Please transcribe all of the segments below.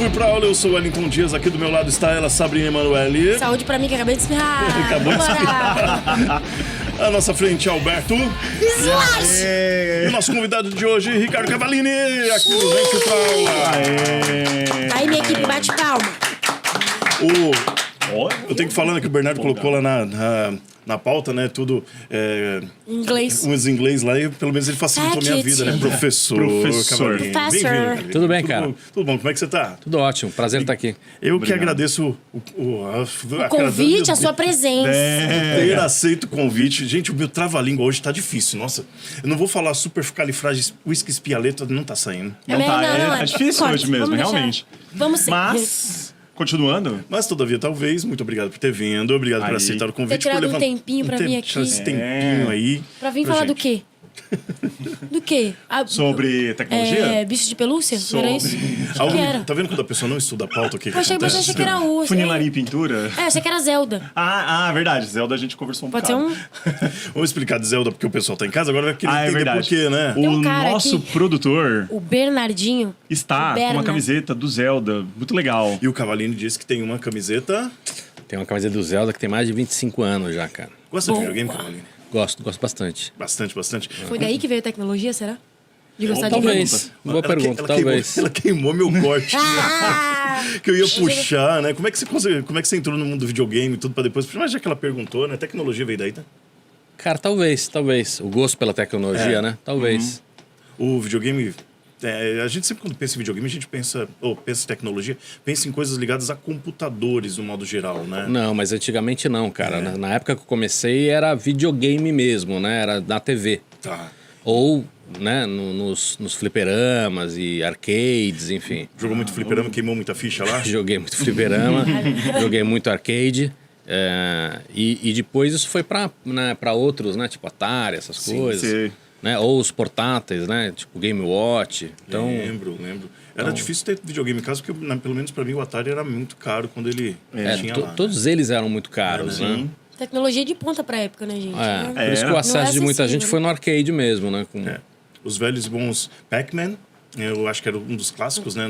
Arthur Praula, eu sou o Wellington Dias, aqui do meu lado está ela, Sabrina Emanuele. Saúde pra mim que acabei de espirrar. Acabou de espirrar. À nossa frente, Alberto. Slash! E o nosso convidado de hoje, Ricardo Cavallini, aqui do Vento Praula. Aí minha equipe bate palma. Eu tenho que falar que o Bernardo colocou lá na pauta, né? Tudo. Inglês. Uns inglês lá e pelo menos ele facilitou a minha vida, né? Professor. Cavallini. Professor. Bem-vindo, Tudo bem, cara? Tudo bom, como é que você tá? Tudo ótimo, prazer estar aqui. Eu que agradeço O convite, a sua presença. ter aceito o convite. Gente, o meu trava-língua hoje tá difícil. Nossa, eu não vou falar supercalifragilisticexpialidocious, não tá saindo. Não tá, não, é difícil corte, hoje mesmo, vamos deixar. realmente. Vamos sim. Mas, continuando, Mas, todavia, talvez, muito obrigado por ter vindo. Obrigado por Aí. aceitar o convite. Ter tirado por um tempinho pra vir aqui. Esse tempinho aí. Pra vir pra falar do gente. quê? Do quê? sobre tecnologia, Bicho de pelúcia? Não era isso? Algo- que era? Tá vendo quando a pessoa não estuda a pauta? O que Eu achei acontece? que era urso. funilaria e pintura. Eu achei que era Zelda. Verdade, Zelda a gente conversou um Pode ser bocado. Vamos explicar de Zelda porque o pessoal tá em casa. Agora vai querer É entender verdade. por quê, né? Tem um O cara nosso aqui. produtor O Bernardinho. está O com uma Berna. camiseta do Zelda, muito legal. E o Cavallini disse que tem uma camiseta. Tem uma camiseta do Zelda que tem mais de 25 anos já, cara. Gosta de Boa. videogame, Cavallini? Gosto bastante. Bastante, bastante. Foi daí que veio a tecnologia, será? De gostar de Talvez. Boa pergunta, talvez. Ela queimou meu corte. Ah! Que eu ia puxar, né? Como é que você entrou no mundo do videogame e tudo pra depois? Mas já que ela perguntou, né? Tecnologia veio daí, tá? Cara, talvez. O gosto pela tecnologia, né? Talvez. O videogame. A gente sempre, quando pensa em videogame, a gente pensa em tecnologia, pensa em coisas ligadas a computadores, no modo geral, né? Não, mas antigamente não, cara. Na época que eu comecei era videogame mesmo, né? Era na TV. Tá. Ou, né, nos fliperamas e arcades, enfim. Jogou muito fliperama, queimou muita ficha lá? Joguei muito fliperama, joguei muito arcade. E depois isso foi pra outros, né? Tipo Atari, essas coisas. Sim. Né? Ou os portáteis, né? Tipo Game Watch. Então, Lembro. Era difícil ter videogame em casa, porque pelo menos pra mim o Atari era muito caro quando ele tinha lá. todos eles eram muito caros, né? Sim. Tecnologia de ponta pra época, né, gente? Por isso que o Não acesso é de muita acessível, gente né? foi no arcade mesmo, né? Os velhos e bons Pac-Man, eu acho que era um dos clássicos, né?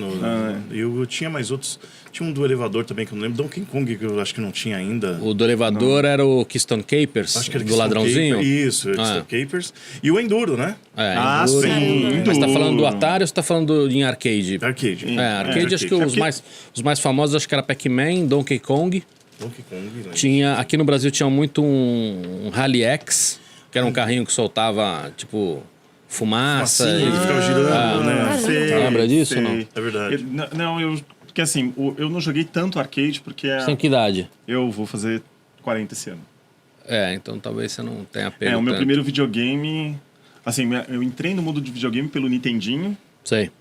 Eu tinha mais outros. Tinha um do elevador também, que eu não lembro. Donkey Kong, que eu acho que não tinha ainda. O do elevador era o Keystone Capers, Acho que era do Keystone ladrãozinho. Capers. Isso, Keystone Capers. E o Enduro, né? Enduro. sim. Mas você tá falando do Atari ou você tá falando em arcade? Arcade. Arcade, acho que os mais famosos, acho que era Pac-Man, Donkey Kong. Donkey Kong, né? Aqui no Brasil tinha muito um Rally X, que era um carrinho que soltava, tipo, fumaça. Ele ficava girando, né? Sei, Lembra disso sei. ou não? É verdade. Porque assim, eu não joguei tanto arcade porque Você tem que idade? eu vou fazer 40 esse ano. Então talvez você não tenha pego O meu tanto. primeiro videogame... Assim, eu entrei no mundo de videogame pelo Nintendinho. Sei.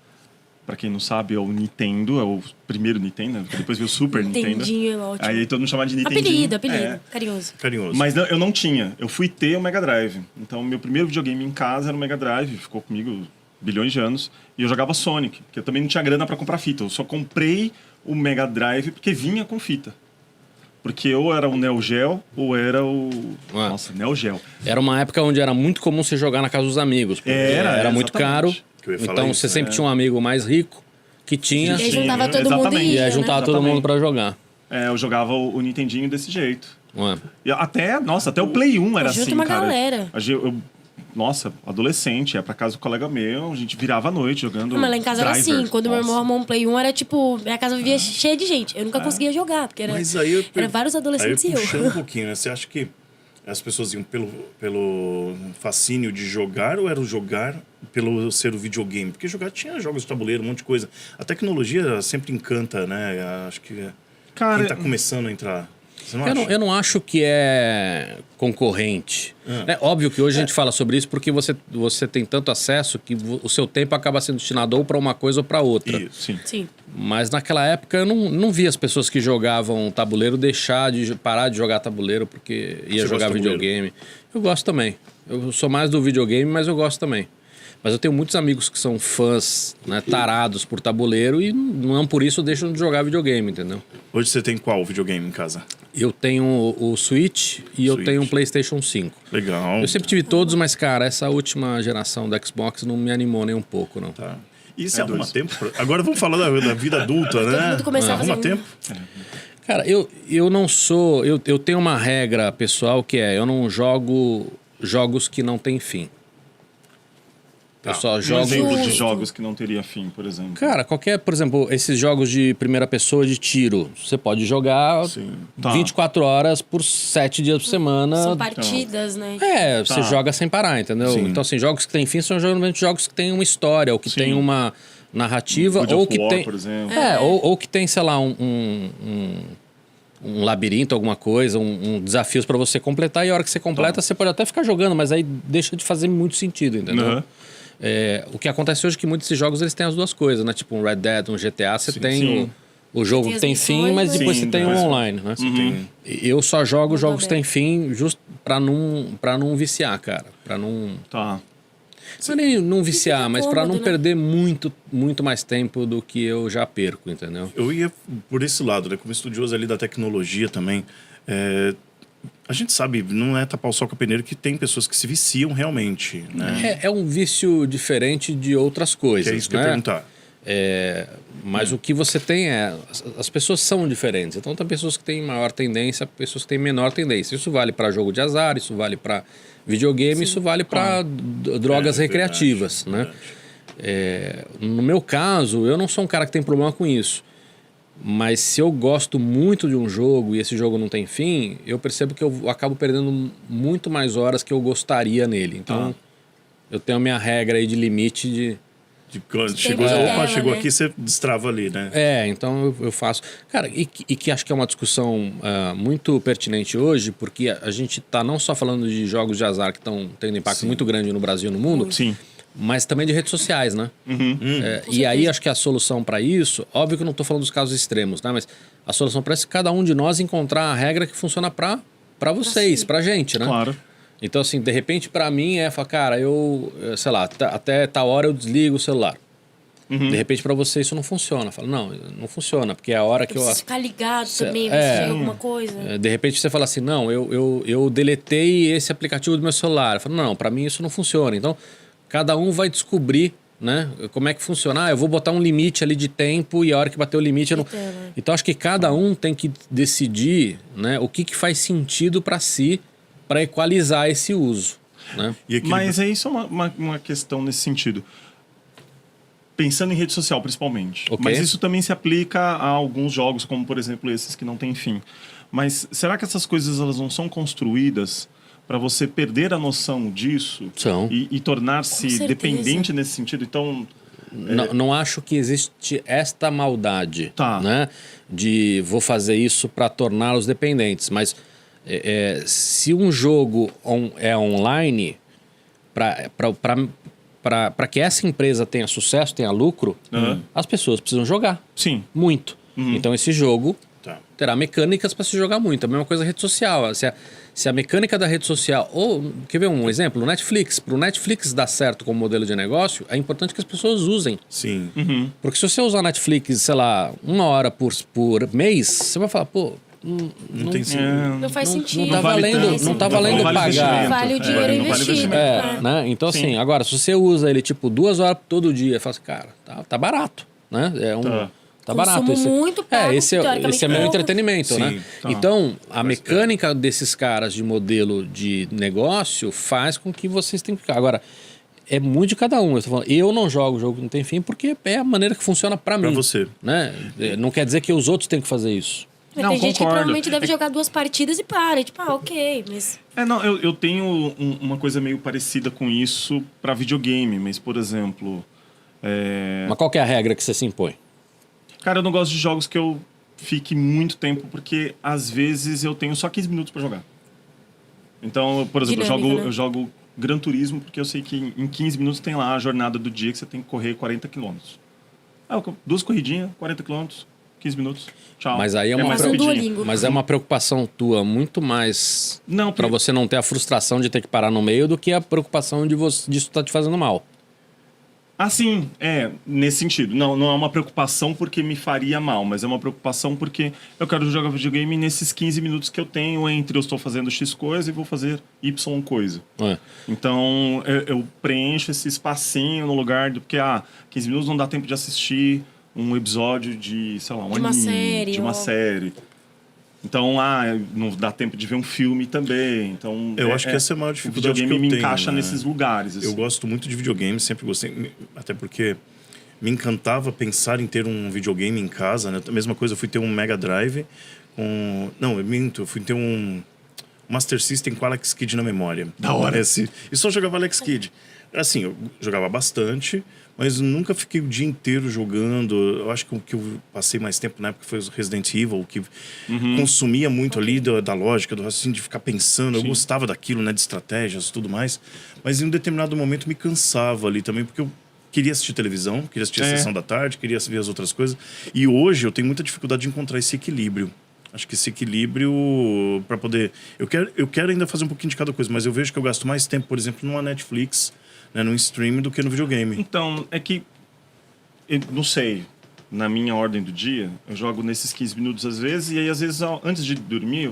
Pra quem não sabe, é o Nintendo, é o primeiro Nintendo, depois veio o Super Nintendo. Nintendinho é ótimo. Aí todo mundo chamava de Nintendinho. Apelido. Carinhoso. Carinhoso. Mas eu não tinha, eu fui ter o Mega Drive. Então, meu primeiro videogame em casa era o Mega Drive, ficou comigo bilhões de anos. E eu jogava Sonic, porque eu também não tinha grana pra comprar fita. Eu só comprei o Mega Drive porque vinha com fita. Porque ou era o Neo Geo, ou era o... Nossa, Neo Geo. Era uma época onde era muito comum você jogar na casa dos amigos. Porque era muito caro. exatamente. Que eu ia falar Então isso, você sempre tinha um amigo mais rico que tinha. E aí juntava todo mundo Exatamente. e E ia, aí né? juntava todo mundo pra jogar. Eu jogava o Nintendinho desse jeito. Ué. E até o Play 1 era Junta assim, uma cara. galera. Nossa, adolescente, ia pra casa do colega meu, a gente virava à noite jogando Mas lá em casa era Driver. assim. Quando meu irmão Nossa. arrumou um Play 1, era tipo... Minha casa vivia cheia de gente. Eu nunca conseguia jogar, porque era, Mas aí era vários adolescentes aí e eu. puxando um pouquinho, né? Você acha que as pessoas iam pelo fascínio de jogar ou era o jogar pelo ser o videogame? Porque jogar tinha jogos de tabuleiro, um monte de coisa. A tecnologia sempre encanta, né? Acho que Cara, quem tá começando a entrar... Você não acha? Eu não acho que é concorrente. É óbvio que hoje a gente fala sobre isso porque você tem tanto acesso que o seu tempo acaba sendo destinado ou para uma coisa ou para outra. Isso. Sim. Mas naquela época eu não via as pessoas que jogavam tabuleiro parar de jogar tabuleiro porque ia Você jogar gosta de tabuleiro? videogame. Eu gosto também. Eu sou mais do videogame, mas eu gosto também. Mas eu tenho muitos amigos que são fãs, né, tarados por tabuleiro e não por isso deixam de jogar videogame, entendeu? Hoje você tem qual videogame em casa? Eu tenho o Switch e eu tenho um PlayStation 5. Legal. Eu sempre tive todos, mas, cara, essa última geração do Xbox não me animou nem um pouco, não. Tá. E você É arruma dois. tempo? Agora vamos falar da vida adulta, né? mundo começar a Arruma fazer um- tempo? Cara, eu não sou... Eu tenho uma regra pessoal que é... Eu não jogo jogos que não têm fim. Eu só Um jogo... exemplo de Justo. jogos que não teria fim, por exemplo. Cara, por exemplo, esses jogos de primeira pessoa de tiro, você pode jogar Sim. Tá. 24 horas por 7 dias por semana. São partidas, né? Você Tá. joga sem parar, entendeu? Sim. Então, assim, jogos que têm fim são geralmente jogos que têm uma história, ou que Sim. têm uma narrativa, God ou of que War, tem... por exemplo. Ou que tem, sei lá, um labirinto, alguma coisa, um desafios pra você completar, e a hora que você completa, você pode até ficar jogando, mas aí deixa de fazer muito sentido, entendeu? Aham. O que acontece hoje é que muitos desses jogos eles têm as duas coisas, né? Tipo um Red Dead, um GTA, você tem sim. o jogo Tem que as tem missões, fim, mas né? depois Sim, você tem o depois- online, né? Tem. Eu só jogo Mundo jogos que têm aberto. fim justo pra não viciar, cara. Pra não... Tá. Não é nem não viciar, fica mas pra não cômodo, né? perder muito mais tempo do que eu já perco, entendeu? Eu ia por esse lado, né? Como estudioso ali da tecnologia também. A gente sabe, não é tapar o sol com a peneira, que tem pessoas que se viciam realmente, né? É um vício diferente de outras coisas, Que é isso que eu né? ia perguntar. Mas o que você tem as pessoas são diferentes. Então tem pessoas que têm maior tendência, pessoas que têm menor tendência. Isso vale para jogo de azar, isso vale para videogame, isso vale para drogas É, recreativas, verdade, né? No meu caso, eu não sou um cara que tem problema com isso. Mas se eu gosto muito de um jogo e esse jogo não tem fim, eu percebo que eu acabo perdendo muito mais horas que eu gostaria nele. Então, eu tenho a minha regra aí de limite de... Quando Tem chegou, tela, opa, chegou né? aqui, você destrava ali, né? Então eu faço. Cara, e que acho que é uma discussão muito pertinente hoje, porque a gente tá não só falando de jogos de azar que estão tendo impacto muito grande no Brasil e no mundo, Sim. mas também de redes sociais, né? E aí acho que a solução para isso, óbvio que eu não tô falando dos casos extremos, né? Mas a solução para isso é cada um de nós encontrar a regra que funciona para vocês, pra gente, né? Claro. Então, assim, de repente, pra mim, falar, cara, sei lá, até tal hora eu desligo o celular. De repente, pra você, isso não funciona. Fala, não funciona, porque é a hora que eu... Preciso ficar ligado também, é, ver se chega alguma coisa. De repente, você fala assim, não, eu deletei esse aplicativo do meu celular. Eu falo, não, pra mim isso não funciona. Então, cada um vai descobrir, né, como é que funciona. Eu vou botar um limite ali de tempo e a hora que bater o limite... Eu não... Então, acho que cada um tem que decidir, né, o que faz sentido pra si, para equalizar esse uso, né? E Mas é isso é uma questão nesse sentido. Pensando em rede social, principalmente. Ok. Mas isso também se aplica a alguns jogos, como, por exemplo, esses que não têm fim. Mas será que essas coisas elas não são construídas para você perder a noção disso São. e Com tornar-se certeza. dependente nesse sentido? Então, Não acho que existe esta maldade, Tá. né? De vou fazer isso para torná-los dependentes. Mas se um jogo é online, para que essa empresa tenha sucesso, tenha lucro, as pessoas precisam jogar sim. muito. Então esse jogo Tá. terá mecânicas para se jogar muito. A mesma coisa rede social. Se a mecânica da rede social... Quer ver um exemplo? O Netflix. Para o Netflix dar certo como modelo de negócio, é importante que as pessoas usem. Sim. Porque se você usar Netflix, sei lá, 1 hora por mês, você vai falar, pô... Não tem sentido. Não faz sentido. Não tá vale valendo, tanto, não tá não valendo vale pagar. investimento. Vale o dinheiro não vale investido. investimento. Né? Então, Sim. assim, agora, se você usa ele, tipo, 2 horas todo dia, fala assim, cara, tá barato, né? Tá barato. Consumo muito pouco, esse é teoricamente meu pouco. entretenimento, Sim, né? tá. Então, a mecânica desses caras de modelo de negócio faz com que vocês tenham que ficar. Agora, é muito de cada um. Eu não jogo jogo que não tem fim porque é a maneira que funciona pra mim. você. Né? Não quer dizer que os outros têm que fazer isso. Mas Não, tem gente que concordo. provavelmente deve jogar 2 partidas e para. Tipo, ok, mas... Eu tenho uma coisa meio parecida com isso para videogame, mas, por exemplo... Mas qual que é a regra que você se impõe? Cara, eu não gosto de jogos que eu fique muito tempo, porque às vezes eu tenho só 15 minutos para jogar. Então, por exemplo, Dinâmico, né? eu jogo Gran Turismo porque eu sei que em 15 minutos tem lá a jornada do dia que você tem que correr 40 quilômetros. 2 corridinhas, 40 quilômetros, 15 minutos, tchau. Mas aí é uma, mais um Duolingo. mas é uma preocupação tua muito mais Não, para você não ter a frustração de ter que parar no meio do que a preocupação disso tá te fazendo mal. Ah, sim, nesse sentido. Não é uma preocupação porque me faria mal, mas é uma preocupação porque eu quero jogar videogame nesses 15 minutos que eu tenho entre eu estou fazendo X coisa e vou fazer Y coisa. Então, eu preencho esse espacinho no lugar porque, 15 minutos não dá tempo de assistir um episódio de, sei lá, um anime, de uma série. Então, não dá tempo de ver um filme também. Então, eu acho que essa é a maior dificuldade que eu tenho. O videogame me encaixa nesses lugares. Assim. Eu gosto muito de videogame, sempre gostei. Até porque me encantava pensar em ter um videogame em casa, né? A mesma coisa, eu fui ter um Mega Drive com... Não, eu minto, eu fui ter um Master System com Alex Kidd na memória. Da hora. E só jogava Alex Kidd. Assim, eu jogava bastante, mas nunca fiquei o dia inteiro jogando. Eu acho que o que eu passei mais tempo na época foi o Resident Evil, que consumia muito ali da lógica, do raciocínio, de ficar pensando. Eu gostava daquilo, né, de estratégias e tudo mais. Mas em um determinado momento me cansava ali também, porque eu queria assistir televisão, queria assistir a sessão da tarde, queria ver as outras coisas. E hoje eu tenho muita dificuldade de encontrar esse equilíbrio. Acho que esse equilíbrio para poder... Eu quero ainda fazer um pouquinho de cada coisa, mas eu vejo que eu gasto mais tempo, por exemplo, numa Netflix, né, no streaming, do que no videogame. Então, é que... Eu não sei. Na minha ordem do dia, eu jogo nesses 15 minutos às vezes, e aí às vezes, antes de dormir,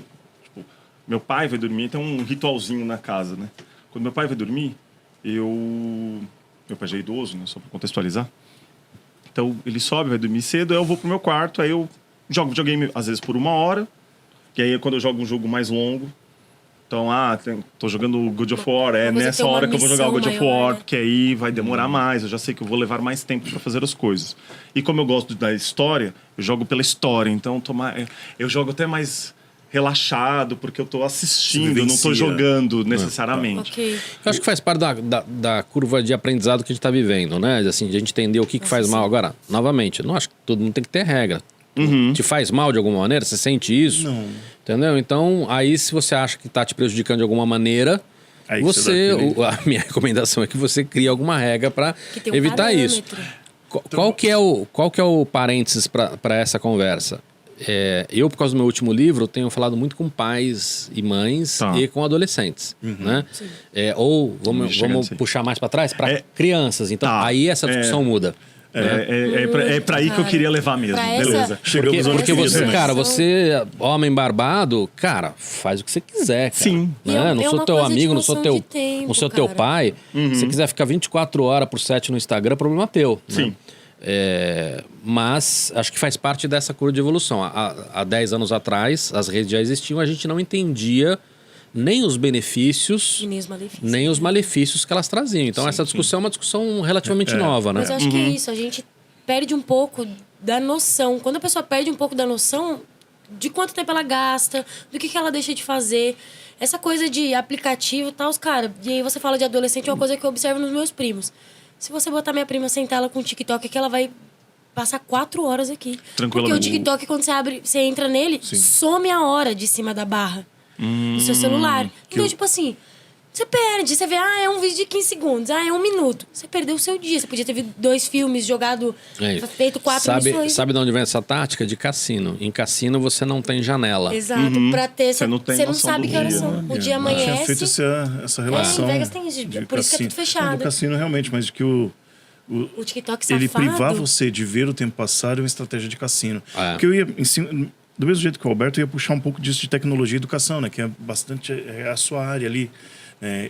meu pai vai dormir, tem um ritualzinho na casa, né? Quando meu pai vai dormir, meu pai já é idoso, né? Só para contextualizar. Então, ele sobe, vai dormir cedo, aí eu vou pro meu quarto, aí eu jogo videogame, às vezes, por 1 hora. E aí, quando eu jogo um jogo mais longo... Então, tô jogando God of War. É nessa hora que eu vou jogar o God of War, porque aí vai demorar mais. Eu já sei que eu vou levar mais tempo para fazer as coisas. E como eu gosto da história, eu jogo pela história. Então, eu jogo até mais relaxado, porque eu tô assistindo, eu não tô jogando necessariamente. Okay. Eu acho que faz parte da curva de aprendizado que a gente tá vivendo, né? Assim, de a gente entender o que faz mal. Agora, novamente, eu não acho que todo mundo tem que ter regra. Te faz mal de alguma maneira? Você sente isso? Não. Entendeu? Então, aí se você acha que tá te prejudicando de alguma maneira, a minha recomendação é que você crie alguma regra para evitar isso. Qual que é o parênteses para essa conversa? Eu, por causa do meu último livro, tenho falado muito com pais e mães e com adolescentes, né? Ou vamos puxar mais para trás, para crianças. Então, aí essa discussão muda. É pra aí que eu queria levar mesmo. Beleza. Porque você, cara, você, homem barbado, cara, faz o que você quiser, cara. Sim. Né? Não sou teu amigo, não sou teu pai. Se você quiser ficar 24 horas por 7 no Instagram, é problema teu. Sim. Né? Mas acho que faz parte dessa curva de evolução. Há 10 anos atrás, as redes já existiam, a gente não entendia nem os benefícios, nem os malefícios que elas traziam. Então, essa discussão é uma discussão relativamente nova, né? Mas eu acho que é isso, a gente perde um pouco da noção. Quando a pessoa perde um pouco da noção de quanto tempo ela gasta, do que ela deixa de fazer. Essa coisa de aplicativo e tal, cara. E aí você fala de adolescente, é uma coisa que eu observo nos meus primos. Se você botar minha prima, sentar ela com o TikTok, é que ela vai passar 4 horas aqui. Porque o TikTok, quando você entra nele, some a hora de cima da barra. No seu celular. Então, tipo assim, você perde. Você vê, é um vídeo de 15 segundos. É 1 minuto. Você perdeu o seu dia. Você podia ter visto 2 filmes, jogado, feito 4 missões. Sabe de onde vem essa tática? De cassino. Em cassino, você não tem janela. Exato. Pra ter... Você não sabe que horas são. O dia amanhece. Eu tinha feito essa relação. Em Vegas tem isso. Por isso que é tudo fechado. No cassino, realmente. Mas de que o TikTok safado... Ele privar você de ver o tempo passar é uma estratégia de cassino. Porque eu ia... Do mesmo jeito que o Alberto, eu ia puxar um pouco disso de tecnologia e educação, né? Que é bastante a sua área ali.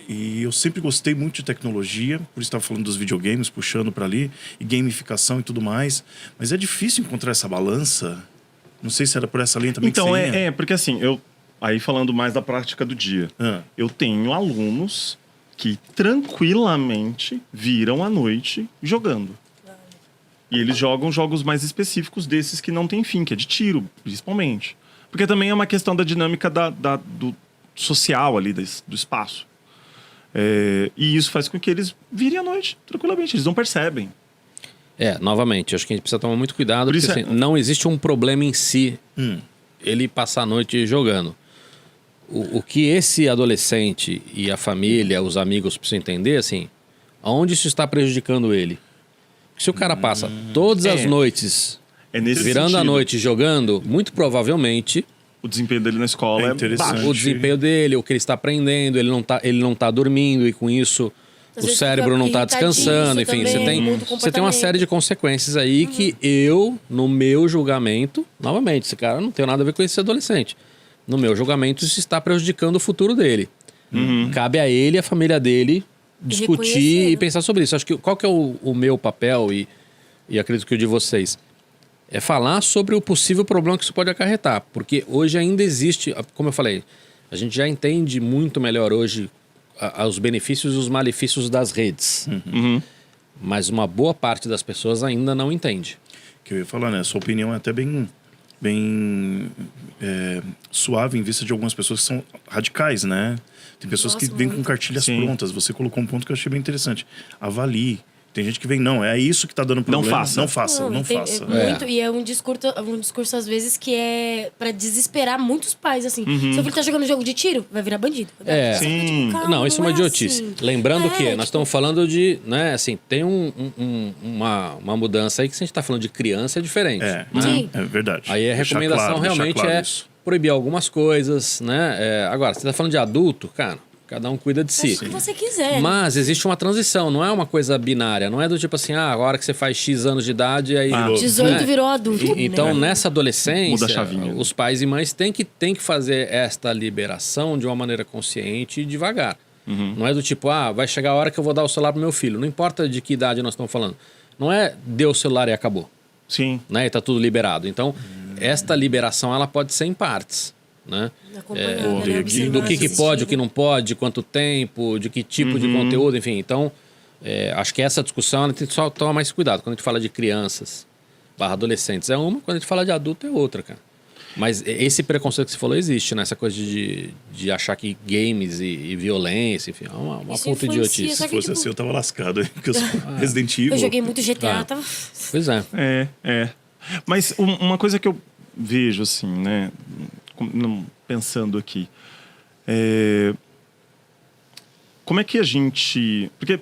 E eu sempre gostei muito de tecnologia, por isso estava falando dos videogames, puxando para ali, e gamificação e tudo mais. Mas é difícil encontrar essa balança. Não sei se era por essa linha também então, que você ia. Porque assim, aí falando mais da prática do dia, eu tenho alunos que tranquilamente viram à noite jogando. E eles jogam jogos mais específicos desses que não tem fim, que é de tiro, principalmente. Porque também é uma questão da dinâmica do social ali, do espaço. E isso faz com que eles virem à noite, tranquilamente. Eles não percebem. Novamente, acho que a gente precisa tomar muito cuidado, porque assim, não existe um problema em si ele passar a noite jogando. O que esse adolescente e a família, os amigos precisam entender, assim, aonde isso está prejudicando ele? Se o cara passa todas as noites virando a noite jogando, muito provavelmente o desempenho dele na escola é interessante. O desempenho dele, o que ele está aprendendo, ele não tá dormindo e com isso Às o vezes cérebro fica não está descansando, enfim, irritadíssimo também, muda o você tem uma série de consequências aí que eu, no meu julgamento, novamente, esse cara não tem nada a ver com esse adolescente. No meu julgamento, isso está prejudicando o futuro dele. Cabe a ele e a família dele discutir reconhecer, e né? pensar sobre isso. Acho que qual que é o meu papel e acredito que o de vocês é falar sobre o possível problema que isso pode acarretar, porque hoje ainda existe, como eu falei, a gente já entende muito melhor hoje os benefícios e os malefícios das redes, mas uma boa parte das pessoas ainda não entende. Que eu ia falar, né? Sua opinião é até bem suave em vista de algumas pessoas que são radicais, né? Tem pessoas Nossa, que vêm com muito. cartilhas Sim. prontas. Você colocou um ponto que eu achei bem interessante. Avalie. Tem gente que vem, não, é isso que tá dando problema. faça. Não faça, não e tem- faça. muito, e é um discurso, às vezes, que é pra desesperar muitos pais, assim. Seu filho tá jogando jogo de tiro, vai virar bandido. É. Sim. Calma, Não, isso é uma idiotice. assim. Lembrando que nós tipo, estamos falando de, né, assim, tem uma mudança aí que se a gente está falando de criança é diferente. É, né? Sim. é verdade. Aí a Deixar recomendação claro, deixar realmente claro é isso. proibir algumas coisas, né? Agora, você está falando de adulto, cara, cada um cuida de si. Faz o que você quiser. Mas existe uma transição, não é uma coisa binária, não é do tipo assim, a hora que você faz X anos de idade, aí... 18 né? virou adulto. Então, né? nessa adolescência, Muda a chavinha. os pais e mães têm que fazer esta liberação de uma maneira consciente e devagar. Não é do tipo, vai chegar a hora que eu vou dar o celular pro meu filho. Não importa de que idade nós estamos falando. Não é deu o celular e acabou. Sim. Né? E tá tudo liberado. Então, esta liberação ela pode ser em partes. Né? Acompanhando, do né? Observando, Do que pode, o assistindo. que não pode, quanto tempo, de que tipo de conteúdo, enfim. Então, acho que essa discussão ela tem que só tomar mais cuidado. Quando a gente fala de crianças / adolescentes é uma, quando a gente fala de adulto é outra, cara. Mas esse preconceito que você falou existe, né? Essa coisa de achar que games e violência, enfim, é uma Isso puta influencia, idiotice. só Se fosse tipo, assim, eu tava lascado. Porque eu sou Resident Evil. Eu joguei muito GTA, Ah. tava... Pois é. É. Mas uma coisa que eu vejo, assim, né? Pensando aqui. Como é que a gente... Porque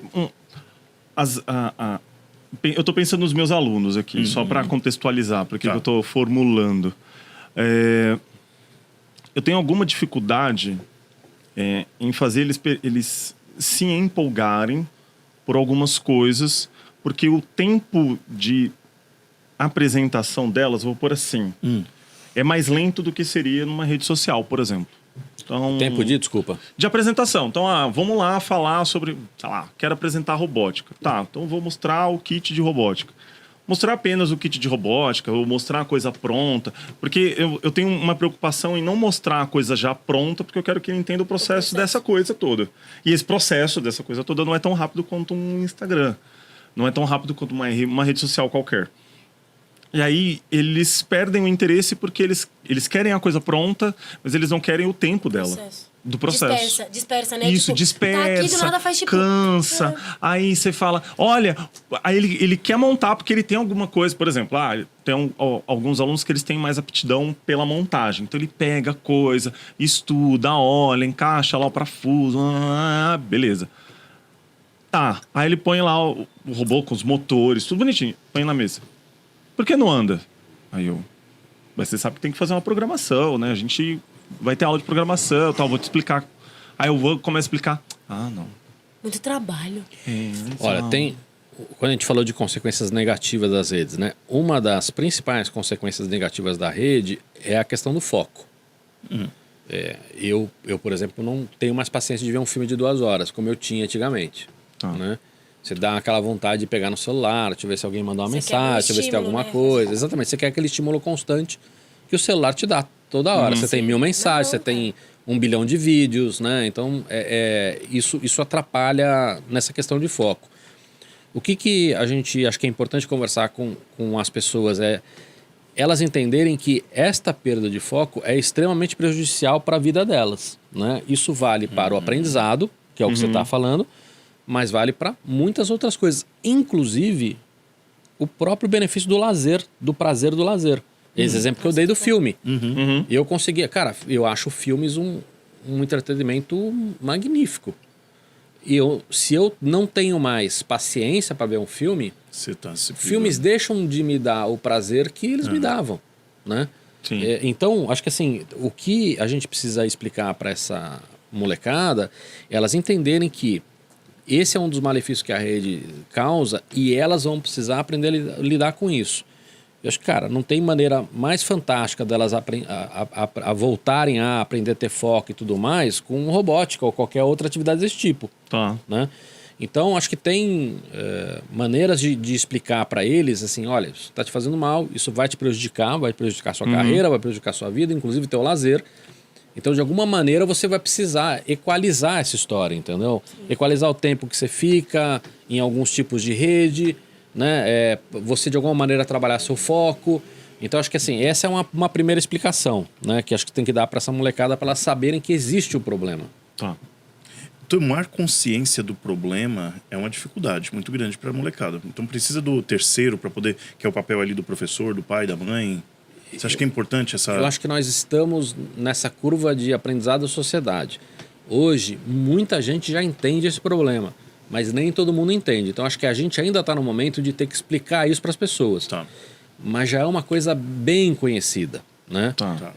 eu estou pensando nos meus alunos aqui, só para contextualizar, porque Tá. eu estou formulando. Eu tenho alguma dificuldade em fazer eles se empolgarem por algumas coisas, porque o tempo de apresentação delas, vou pôr assim, é mais lento do que seria numa rede social, por exemplo. Então, Tempo desculpa. de apresentação. Então, vamos lá falar sobre, sei lá, quero apresentar robótica. Tá, então vou mostrar o kit de robótica. Mostrar apenas o kit de robótica, ou mostrar a coisa pronta. Porque eu tenho uma preocupação em não mostrar a coisa já pronta, porque eu quero que ele entenda o processo dessa coisa toda. E esse processo dessa coisa toda não é tão rápido quanto um Instagram. Não é tão rápido quanto uma rede social qualquer. E aí eles perdem o interesse porque eles querem a coisa pronta, mas eles não querem o tempo dela. Do processo. Dispersa, né? Isso, Tipo, dispersa, tá aqui, do nada faz tipo... cansa. Aí você fala, olha, aí ele quer montar porque ele tem alguma coisa, por exemplo, tem alguns alunos que eles têm mais aptidão pela montagem. Então ele pega a coisa, estuda, olha, encaixa lá o parafuso, beleza. Tá, aí ele põe lá o robô com os motores, tudo bonitinho, põe na mesa. Por que não anda? Aí mas você sabe que tem que fazer uma programação, né? A gente vai ter aula de programação, tal, vou te explicar. Aí eu começo a explicar. Não. Muito trabalho. Olha, quando a gente falou de consequências negativas das redes, né? Uma das principais consequências negativas da rede é a questão do foco. Eu, por exemplo, não tenho mais paciência de ver um filme de 2 horas, como eu tinha antigamente. Né? Você dá aquela vontade de pegar no celular, deixa eu ver se alguém mandou uma Você quer mensagem, um deixa eu ver se tem estímulo, alguma né? coisa. Exatamente, você quer aquele estímulo constante que o celular te dá toda hora. Você tem 1000 mensagens, você tem 1 bilhão de vídeos, né? Então, isso atrapalha nessa questão de foco. O que a gente acho que é importante conversar com as pessoas é elas entenderem que esta perda de foco é extremamente prejudicial para a vida delas, né? Isso vale para o aprendizado, que é o que você está falando, mas vale para muitas outras coisas, inclusive o próprio benefício do lazer, do prazer do lazer. Esse exemplo que eu dei do filme. E eu conseguia... Cara, eu acho filmes um entretenimento magnífico. E se eu não tenho mais paciência para ver um filme, Você tá se filmes deixam de me dar o prazer que eles me davam, né? Sim. Então, acho que assim, o que a gente precisa explicar para essa molecada, elas entenderem que esse é um dos malefícios que a rede causa e elas vão precisar aprender a lidar com isso. Eu acho que, cara, não tem maneira mais fantástica delas a voltarem a aprender a ter foco e tudo mais com robótica ou qualquer outra atividade desse tipo. Tá. Né? Então, acho que tem maneiras de explicar para eles, assim, olha, isso está te fazendo mal, isso vai te prejudicar, vai prejudicar a sua carreira, vai prejudicar a sua vida, inclusive teu lazer. Então, de alguma maneira, você vai precisar equalizar essa história, entendeu? Sim. Equalizar o tempo que você fica em alguns tipos de rede, né? Você, de alguma maneira, trabalhar seu foco. Então, acho que assim, essa é uma primeira explicação, né? Que acho que tem que dar para essa molecada para elas saberem que existe o problema. Tá. Tomar consciência do problema é uma dificuldade muito grande para a molecada. Então, precisa do terceiro para poder... Que é o papel ali do professor, do pai, da mãe... Você acha que é importante essa... Eu acho que nós estamos nessa curva de aprendizado da sociedade. Hoje, muita gente já entende esse problema, mas nem todo mundo entende. Então, acho que a gente ainda está no momento de ter que explicar isso para as pessoas. Tá. Mas já é uma coisa bem conhecida, né? Tá.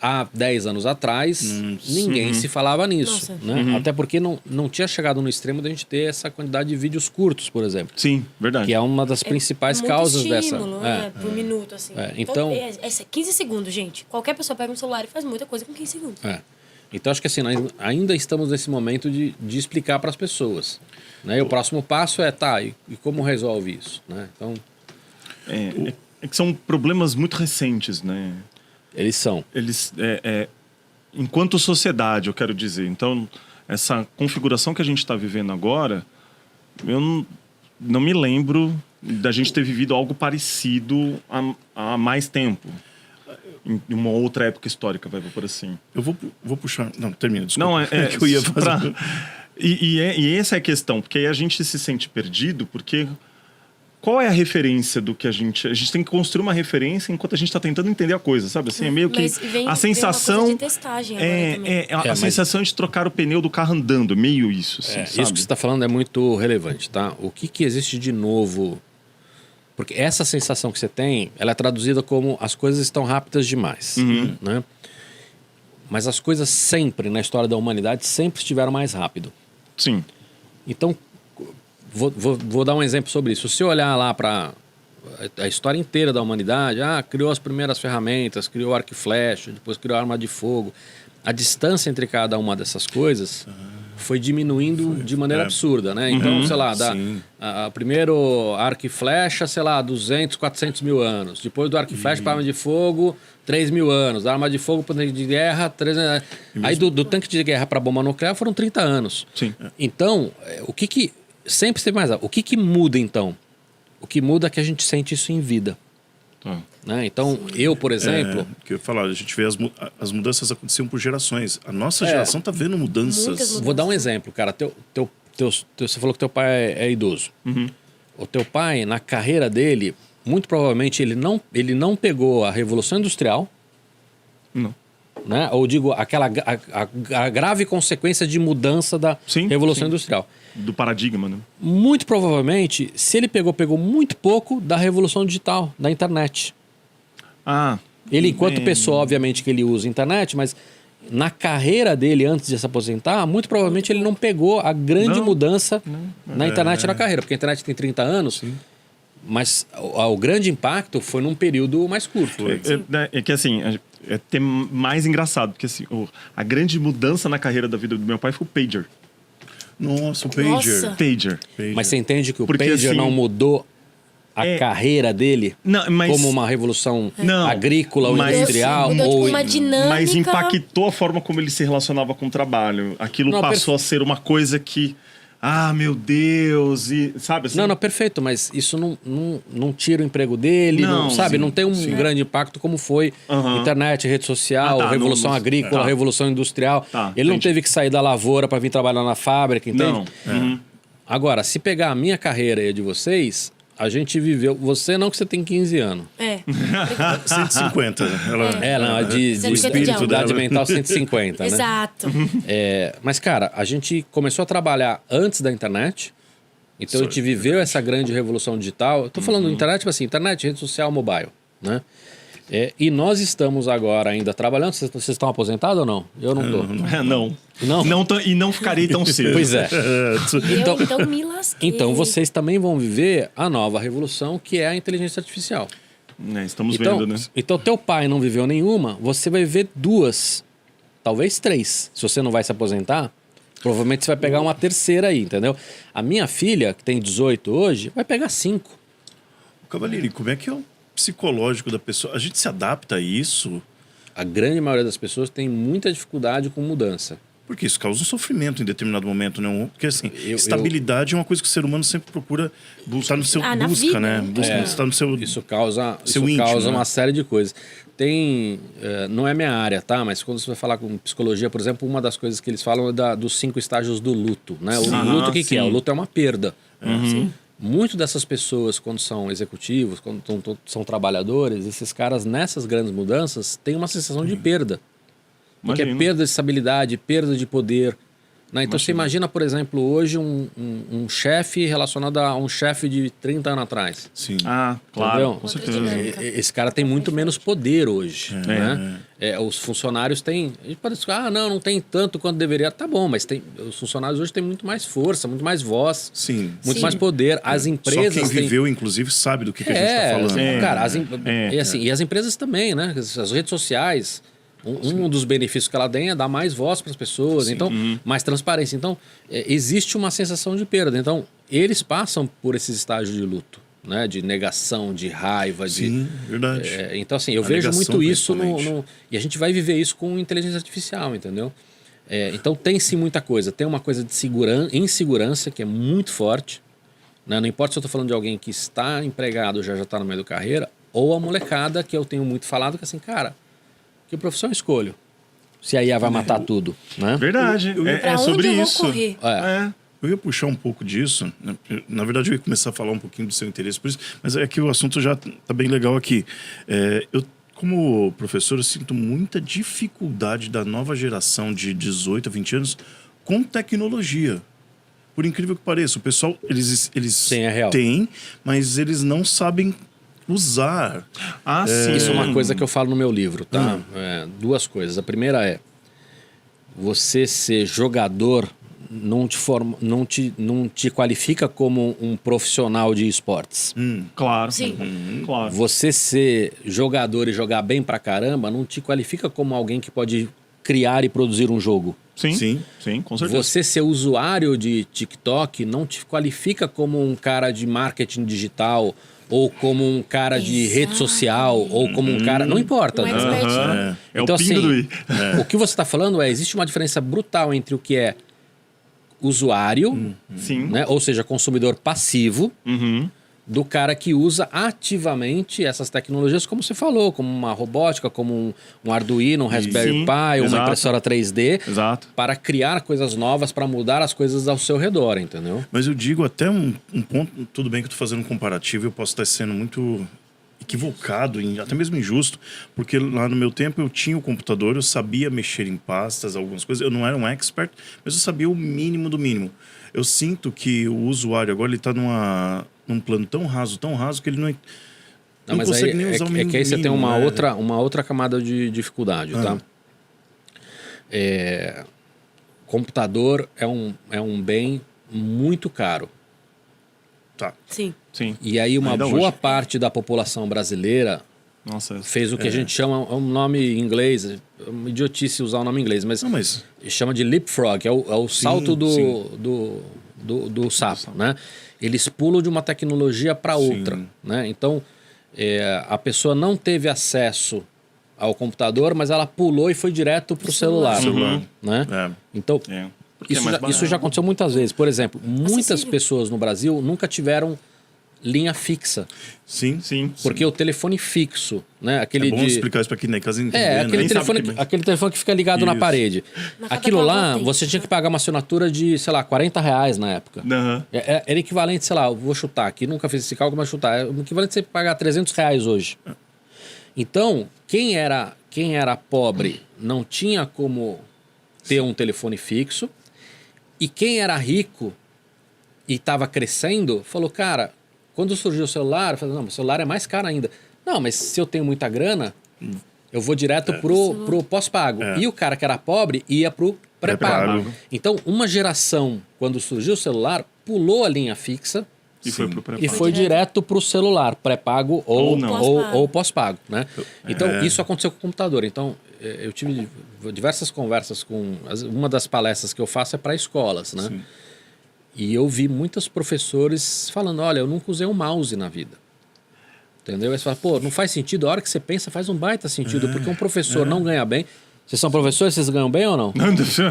Há 10 anos atrás, ninguém se falava nisso. Nossa. Né? Até porque não tinha chegado no extremo de a gente ter essa quantidade de vídeos curtos, por exemplo. Sim, verdade. Que é uma das principais muito causas estímulo, dessa... né? Por minuto, assim. Então... É 15 segundos, gente. Qualquer pessoa pega um celular e faz muita coisa com 15 segundos. Então, acho que assim, nós ainda estamos nesse momento de explicar para as pessoas. Né? E o próximo passo é, e como resolve isso? Né? Então... É que são problemas muito recentes, né? Eles são. Eles, enquanto sociedade, eu quero dizer. Então, essa configuração que a gente está vivendo agora, eu não me lembro da gente ter vivido algo parecido há mais tempo. Em uma outra época histórica, vai por assim. Eu vou puxar... Não, termina, desculpa. Não, que eu ia fazer... E essa é a questão, porque aí a gente se sente perdido, porque... Qual é a referência do que a gente... A gente tem que construir uma referência enquanto a gente está tentando entender a coisa, sabe? Assim, é meio que... A sensação... Vem uma coisa de testagem agora a sensação de trocar o pneu do carro andando, meio isso, assim, sabe? Isso que você está falando é muito relevante, tá? O que existe de novo? Porque essa sensação que você tem, ela é traduzida como as coisas estão rápidas demais, né? Mas as coisas sempre, na história da humanidade, sempre estiveram mais rápido. Sim. Então... Vou dar um exemplo sobre isso. Se você olhar lá para a história inteira da humanidade, criou as primeiras ferramentas, criou arco e flecha, depois criou arma de fogo. A distância entre cada uma dessas coisas foi diminuindo de maneira absurda, né? Então, sei lá, primeiro arco e flecha, sei lá, 200, 400 mil anos. Depois do arco e flecha para arma de fogo, 3 mil anos. Da arma de fogo para tanque de guerra, 3 anos. Aí do tanque de guerra para bomba nuclear foram 30 anos. Sim. Então, o que sempre esteve mais alto. O que muda, então? O que muda é que a gente sente isso em vida. Né? Então, eu, por exemplo... que eu ia falar, a gente vê as mudanças aconteciam por gerações. A nossa geração está vendo mudanças. Vou dar um exemplo, cara. Você falou que teu pai é idoso. O teu pai, na carreira dele, muito provavelmente ele não pegou a Revolução Industrial. Não. Né? Ou digo, a grave consequência de mudança da Revolução Industrial. Do paradigma, né? Muito provavelmente, se ele pegou muito pouco da revolução digital, da internet. Ele, enquanto pessoa, obviamente que ele usa a internet, mas na carreira dele, antes de se aposentar, muito provavelmente ele não pegou a grande mudança na internet na carreira, porque a internet tem 30 anos, mas o grande impacto foi num período mais curto. É que assim, é até mais engraçado, porque assim, a grande mudança na carreira da vida do meu pai foi o pager. Nossa, o pager. Pager. Mas você entende que o Porque, pager assim, não mudou a carreira dele como uma revolução agrícola ou industrial? Mudou uma dinâmica. Mas impactou a forma como ele se relacionava com o trabalho. Aquilo passou a ser uma coisa que... meu Deus, e sabe assim? Não, perfeito, mas isso não tira o emprego dele, não tem um grande impacto como foi internet, rede social, revolução agrícola, revolução industrial. Ele não teve que sair da lavoura para vir trabalhar na fábrica, entende? Agora, se pegar a minha carreira e a de vocês, a gente viveu... Você não, que você tem 15 anos. 150. De espírito, idade mental 150, né? Exato. Mas, cara, a gente começou a trabalhar antes da internet. Então, a gente viveu essa grande revolução digital. Eu tô falando internet, tipo assim, internet, rede social, mobile, né? E nós estamos agora ainda trabalhando. Vocês estão aposentados ou não? Eu não estou. Não. Não? E não ficarei tão cedo. Pois é. Então me lasquei. Então vocês também vão viver a nova revolução, que é a inteligência artificial. Estamos Então, vendo, né? então teu pai não viveu nenhuma, você vai ver 2, talvez 3. Se você não vai se aposentar, provavelmente você vai pegar uma terceira aí, entendeu? A minha filha, que tem 18 hoje, vai pegar 5. Cavalieri, como é que é o psicológico da pessoa? A gente se adapta a isso? A grande maioria das pessoas tem muita dificuldade com mudança. Porque isso causa um sofrimento em determinado momento, né? Porque assim, Eu- estabilidade é uma coisa que o ser humano sempre procura estar no seu na busca, vida, né? né? Busca estar no seu. Isso causa Seu íntimo, causa né? uma série de coisas. Tem, não é minha área, tá? Mas quando você vai falar com psicologia, por exemplo, uma das coisas que eles falam é dos 5 estágios do luto, né? O luto, o que é? O luto é uma perda. Muito dessas pessoas, quando são executivos, quando são trabalhadores, esses caras, nessas grandes mudanças, têm uma sensação de perda. Porque é Imagino. perda de estabilidade, perda de poder. Né? Então você imagina, por exemplo, hoje um chefe relacionado a um chefe de 30 anos atrás. Sim. Ah, claro, Entendeu? com certeza. dinâmica. Esse cara tem muito menos poder hoje. Né? Os funcionários têm. A gente pode dizer, não tem tanto quanto deveria. Tá bom, mas os funcionários hoje têm muito mais força, muito mais voz, Sim. muito Sim. mais poder. As empresas Só quem têm. viveu, inclusive, sabe do que a gente está falando. Cara, e as empresas também, né? As redes sociais. Um dos benefícios que ela tem é dar mais voz para as pessoas, então mais transparência. Então, existe uma sensação de perda. Então, eles passam por esses estágios de luto, né? De negação, de raiva. Sim, verdade. Então, assim, eu A vejo negação, muito isso principalmente. e a gente vai viver isso com inteligência artificial, entendeu? Então, tem sim muita coisa. Tem uma coisa de insegurança que é muito forte. Né? Não importa se eu estou falando de alguém que está empregado, já está no meio da carreira, ou a molecada, que eu tenho muito falado, que assim, cara, que profissão eu escolho? Se a IA vai matar tudo, né? Verdade. Pra É onde sobre eu vou isso. correr? Eu ia puxar um pouco disso, né? Na verdade eu ia começar a falar um pouquinho do seu interesse por isso, mas é que o assunto já tá bem legal aqui. Eu, como professor, eu sinto muita dificuldade da nova geração de 18 a 20 anos com tecnologia. Por incrível que pareça, o pessoal, eles Sim, é real. têm, mas eles não sabem usar. Ah, sim. Isso é uma coisa que eu falo no meu livro, tá? Duas coisas. A primeira é você ser jogador não te qualifica como um profissional de esportes. Claro. Sim. Claro. Você ser jogador e jogar bem pra caramba não te qualifica como alguém que pode criar e produzir um jogo. Sim, com certeza. Você ser usuário de TikTok não te qualifica como um cara de marketing digital ou como um cara de rede social ou como um cara... Não importa. Um né? expert. Aham. É Então, o pingo assim, do i. o que você está falando existe uma diferença brutal entre o que é usuário, Sim. né? Ou seja, consumidor passivo, do cara que usa ativamente essas tecnologias, como você falou, como uma robótica, como um Arduino, um Raspberry Sim, Pi, uma exato. impressora 3D, Exato. para criar coisas novas, para mudar as coisas ao seu redor, entendeu? Mas eu digo até um ponto, tudo bem que eu estou fazendo um comparativo, eu posso estar sendo muito equivocado, até mesmo injusto, porque lá no meu tempo eu tinha o computador, eu sabia mexer em pastas, algumas coisas, eu não era um expert, mas eu sabia o mínimo do mínimo. Eu sinto que o usuário agora ele está num plano tão raso, que ele não Mas consegue aí, nem usar o mínimo. que aí você tem uma, né? uma outra camada de dificuldade, tá? Computador é um bem muito caro. Tá. Sim. Sim. E aí uma Ainda boa hoje. parte da população brasileira Nossa. fez o que a gente chama, é um nome em inglês, é uma idiotice usar o nome em inglês, mas, Não, mas chama de leapfrog, é o salto sim. do sapo, né? Eles pulam de uma tecnologia para outra, né? Então, a pessoa não teve acesso ao computador, mas ela pulou e foi direto para o celular, né? Então, Porque é mais barato. isso já aconteceu muitas vezes. Por exemplo, muitas Acessível. pessoas no Brasil nunca tiveram linha fixa. sim. Porque o telefone fixo, né? Aquele É bom explicar isso para quem na casa entender, aquele né? telefone, sabe que- aquele telefone que fica ligado na Isso. parede. Na cada Aquilo lá, avó tem. você tinha que pagar uma assinatura de, sei lá, R$40 na época. Aham. Era equivalente, sei lá, eu vou chutar aqui, nunca fiz esse cálculo, mas chutar. É o equivalente a você pagar R$300 hoje. Então, quem era pobre não tinha como ter um telefone fixo. E quem era rico e estava crescendo, falou, cara, quando surgiu o celular, eu falei, não, o celular é mais caro ainda. Não, mas se eu tenho muita grana, eu vou direto pro pós-pago. E o cara que era pobre ia pro pré-pago. Pré-pago. Então, uma geração, quando surgiu o celular, pulou a linha fixa E foi pro pré-pago. e foi direto pro celular, pré-pago Ou não. ou pós-pago, né? Então, isso aconteceu com o computador. Então, eu tive diversas conversas com... Uma das palestras que eu faço é para escolas, né? Sim. E eu vi muitos professores falando, olha, eu nunca usei um mouse na vida. Entendeu? Aí você fala, pô, não faz sentido. A hora que você pensa, faz um baita sentido. Porque um professor não ganha bem. Vocês são professores, vocês ganham bem ou não? Não, Você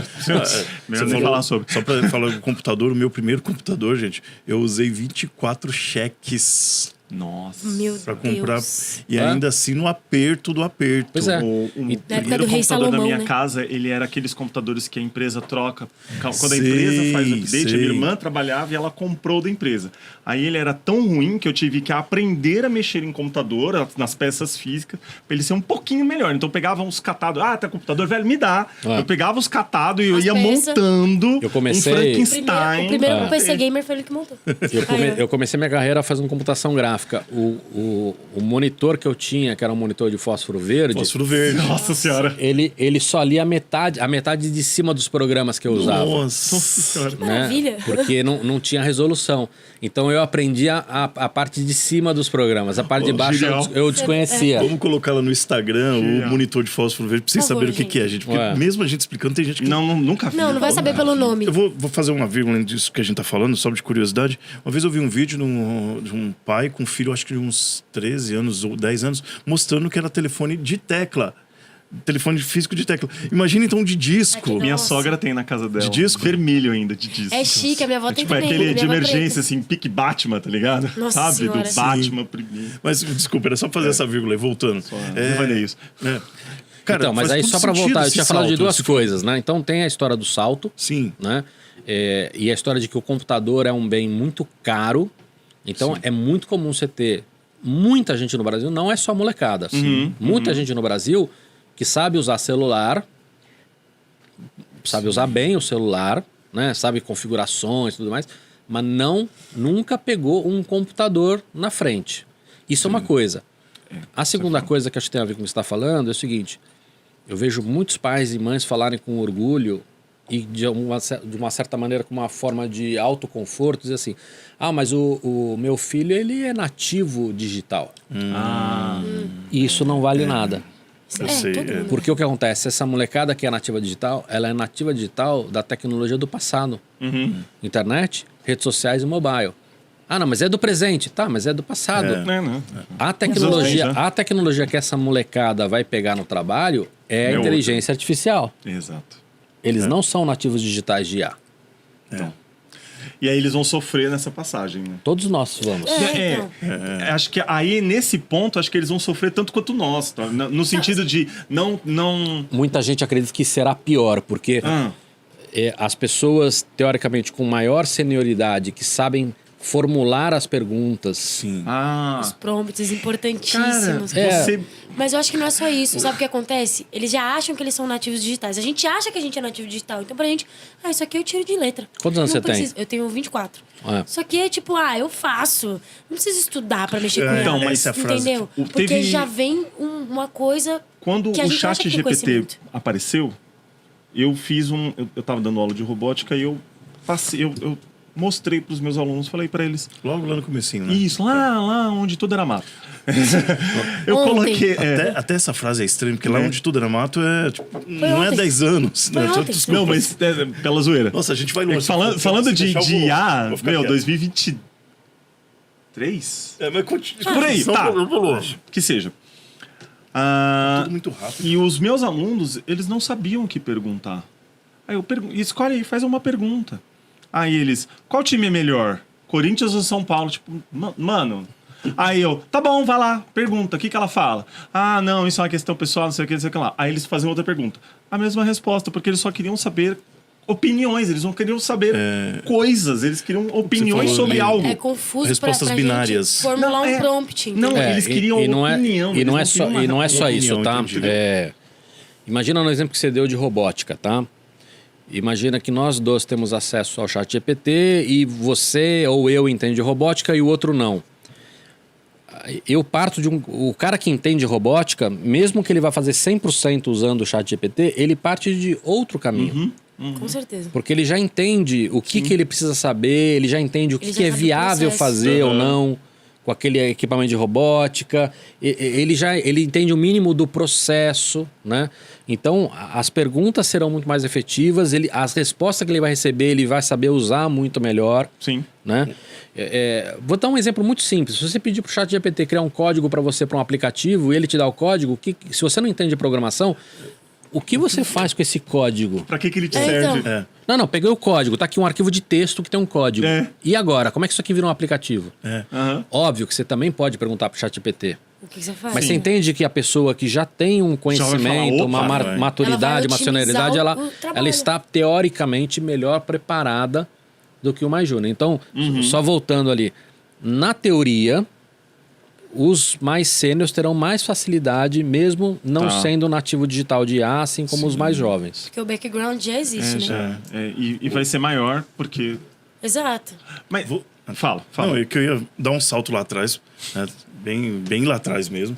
melhor nem falar sobre. Só pra falar do computador, o meu primeiro computador, gente, eu usei 24 cheques Nossa. Meu pra comprar. Deus. E ainda assim no aperto do aperto. Pois é. O Na época primeiro do Rei computador da Salomão, minha né? casa, ele era aqueles computadores que a empresa troca. Quando a Sei, empresa faz o update, a sei. minha irmã trabalhava e ela comprou da empresa. Aí ele era tão ruim que eu tive que aprender a mexer em computador, nas peças físicas, pra ele ser um pouquinho melhor. Então eu pegava uns catados. Ah, tá computador velho, me dá. Eu pegava os catados e eu As ia peças. montando Eu comecei- um Frankenstein. O primeiro PC gamer foi ele que montou. Eu comecei minha carreira fazendo computação gráfica. O monitor que eu tinha, que era um monitor de fósforo verde, Fósforo verde. Nossa senhora. ele só lia a metade de cima dos programas que eu usava. Nossa. senhora. Né? Maravilha. Porque não tinha resolução. Então eu aprendi a parte de cima dos programas. A parte de baixo genial. eu desconhecia. Vamos colocar lá no Instagram Genial. o monitor de fósforo verde pra vocês Por favor, saberem o que é, gente. Porque Ué. mesmo a gente explicando, tem gente que Nunca vi. Não vai saber pelo nome. Eu vou fazer uma vírgula disso que a gente tá falando, só de curiosidade. Uma vez eu vi um vídeo de um pai com um filho, acho que de uns 13 anos ou 10 anos, mostrando que era telefone de tecla. Telefone físico de tecla. Imagina então de disco. Aqui, Minha Nossa. sogra tem na casa dela. De disco? Vermelho ainda, de disco. É chique, a minha avó tem Tipo, também. aquele minha de avó emergência, preta. assim, pique Batman, tá ligado? Nossa Sabe? Senhora. Do Batman primeiro. Mas desculpa, era só fazer essa vírgula aí, voltando. Devaneios. É. Cara, Então, mas faz aí todo só para sentido voltar, eu esse tinha falado de salto, duas esse- coisas, né? Então tem a história do salto, Sim. né? E a história de que o computador é um bem muito caro. Então é muito comum você ter muita gente no Brasil, não é só molecada. Muita gente no Brasil que sabe usar celular, sabe usar bem o celular, né? Sabe configurações e tudo mais, mas nunca pegou um computador na frente. Isso é uma coisa. A segunda coisa que acho que tem a ver com o que você está falando é o seguinte: eu vejo muitos pais e mães falarem com orgulho e de uma certa maneira com uma forma de autoconforto, dizer assim, mas o meu filho ele é nativo digital. E isso não vale nada. Eu sei, todo é. mundo. Porque o que acontece? Essa molecada que é nativa digital, ela é nativa digital da tecnologia do passado. Internet, redes sociais e mobile. Não, mas é do presente. Tá, mas é do passado. Não. A tecnologia, Exatamente, né? a tecnologia que essa molecada vai pegar no trabalho é a É inteligência artificial. Exato. Eles não são nativos digitais de IA. E aí eles vão sofrer nessa passagem, né? Todos nós vamos. Então. Acho que aí, nesse ponto, acho que eles vão sofrer tanto quanto nós, tá? No sentido de não... Muita gente acredita que será pior, porque as pessoas, teoricamente, com maior senioridade, que sabem formular as perguntas. Sim. Os prompts Cara, importantíssimos. você... Mas eu acho que não é só isso. Sabe o que acontece? Eles já acham que eles são nativos digitais. A gente acha que a gente é nativo digital. Então, pra gente, isso aqui eu tiro de letra. Quantos anos Não você tem? preciso. Eu tenho 24. É. Isso aqui é tipo, eu faço. Não preciso estudar pra mexer com Então, ela. mas essa é a frase. Entendeu? Porque Teve- já vem uma coisa Quando que a o gente acha chat que tem GPT conhecimento. apareceu, eu fiz eu tava dando aula de robótica e eu mostrei para os meus alunos, falei para eles, Logo lá no comecinho, né? isso, lá onde tudo era mato. Eu Ontem. coloquei... Até essa frase é estranha, porque lá onde tudo era mato não é ontem. 10 anos. Foi né? ontem. Desculpa. Não, mas pela zoeira. Nossa, a gente vai longe. Falando Se de deixar, eu vou- IA, vou ficar meu, quieto. 2023? Mas continua. Por aí, Só tá. eu vou longe. Que seja. Tudo muito rápido. E os meus alunos, eles não sabiam o que perguntar. Aí eu escolhe aí, faz uma pergunta. Aí eles, qual time é melhor? Corinthians ou São Paulo? Tipo, mano. Aí eu, tá bom, vai lá, pergunta, o que ela fala? Não, isso é uma questão pessoal, não sei o que, não sei o que lá. Aí eles fazem outra pergunta. A mesma resposta, porque eles só queriam saber opiniões, eles não queriam saber coisas, eles queriam opiniões falou sobre ali. algo. É confuso Respostas pra binárias. gente formular Não, um prompt. não, entendeu? eles queriam opinião. E não é eles só, queriam e não é uma só isso, opinião, tá? entendi. Imagina no exemplo que você deu de robótica, tá? Imagina que nós dois temos acesso ao chat GPT e você ou eu entende de robótica e o outro não. eu parto de o cara que entende robótica, mesmo que ele vá fazer 100% usando o ChatGPT, ele parte de outro caminho. Com certeza. Porque ele já entende o que ele precisa saber, ele já entende o Ele que já é sabe o viável processo. fazer ou não com aquele equipamento de robótica. Ele entende o mínimo do processo, né? Então, as perguntas serão muito mais efetivas, as respostas que ele vai receber, ele vai saber usar muito melhor. Sim. Né? Vou dar um exemplo muito simples. Se você pedir para o ChatGPT criar um código para você para um aplicativo e ele te dá o código, se você não entende programação, o que você faz com esse código? Pra que ele te É, serve? então. Não, peguei o código. Tá aqui um arquivo de texto que tem um código. É. E agora? Como é que isso aqui vira um aplicativo? Aham. Óbvio que você também pode perguntar para o ChatGPT. O que você faz? Mas você entende que a pessoa que já tem um conhecimento, opa, uma vai. maturidade, Ela vai uma senioridade, otimizar ela o trabalho. está teoricamente melhor preparada do que o mais júnior. Então, só voltando ali. Na teoria, os mais sêniores terão mais facilidade, mesmo não Tá. sendo nativo digital de IA, assim como os mais jovens. Porque o background já existe, né? E vai ser maior, porque... Exato. Mas, Vou- fala. Não, é que eu ia dar um salto lá atrás, né, bem lá atrás mesmo,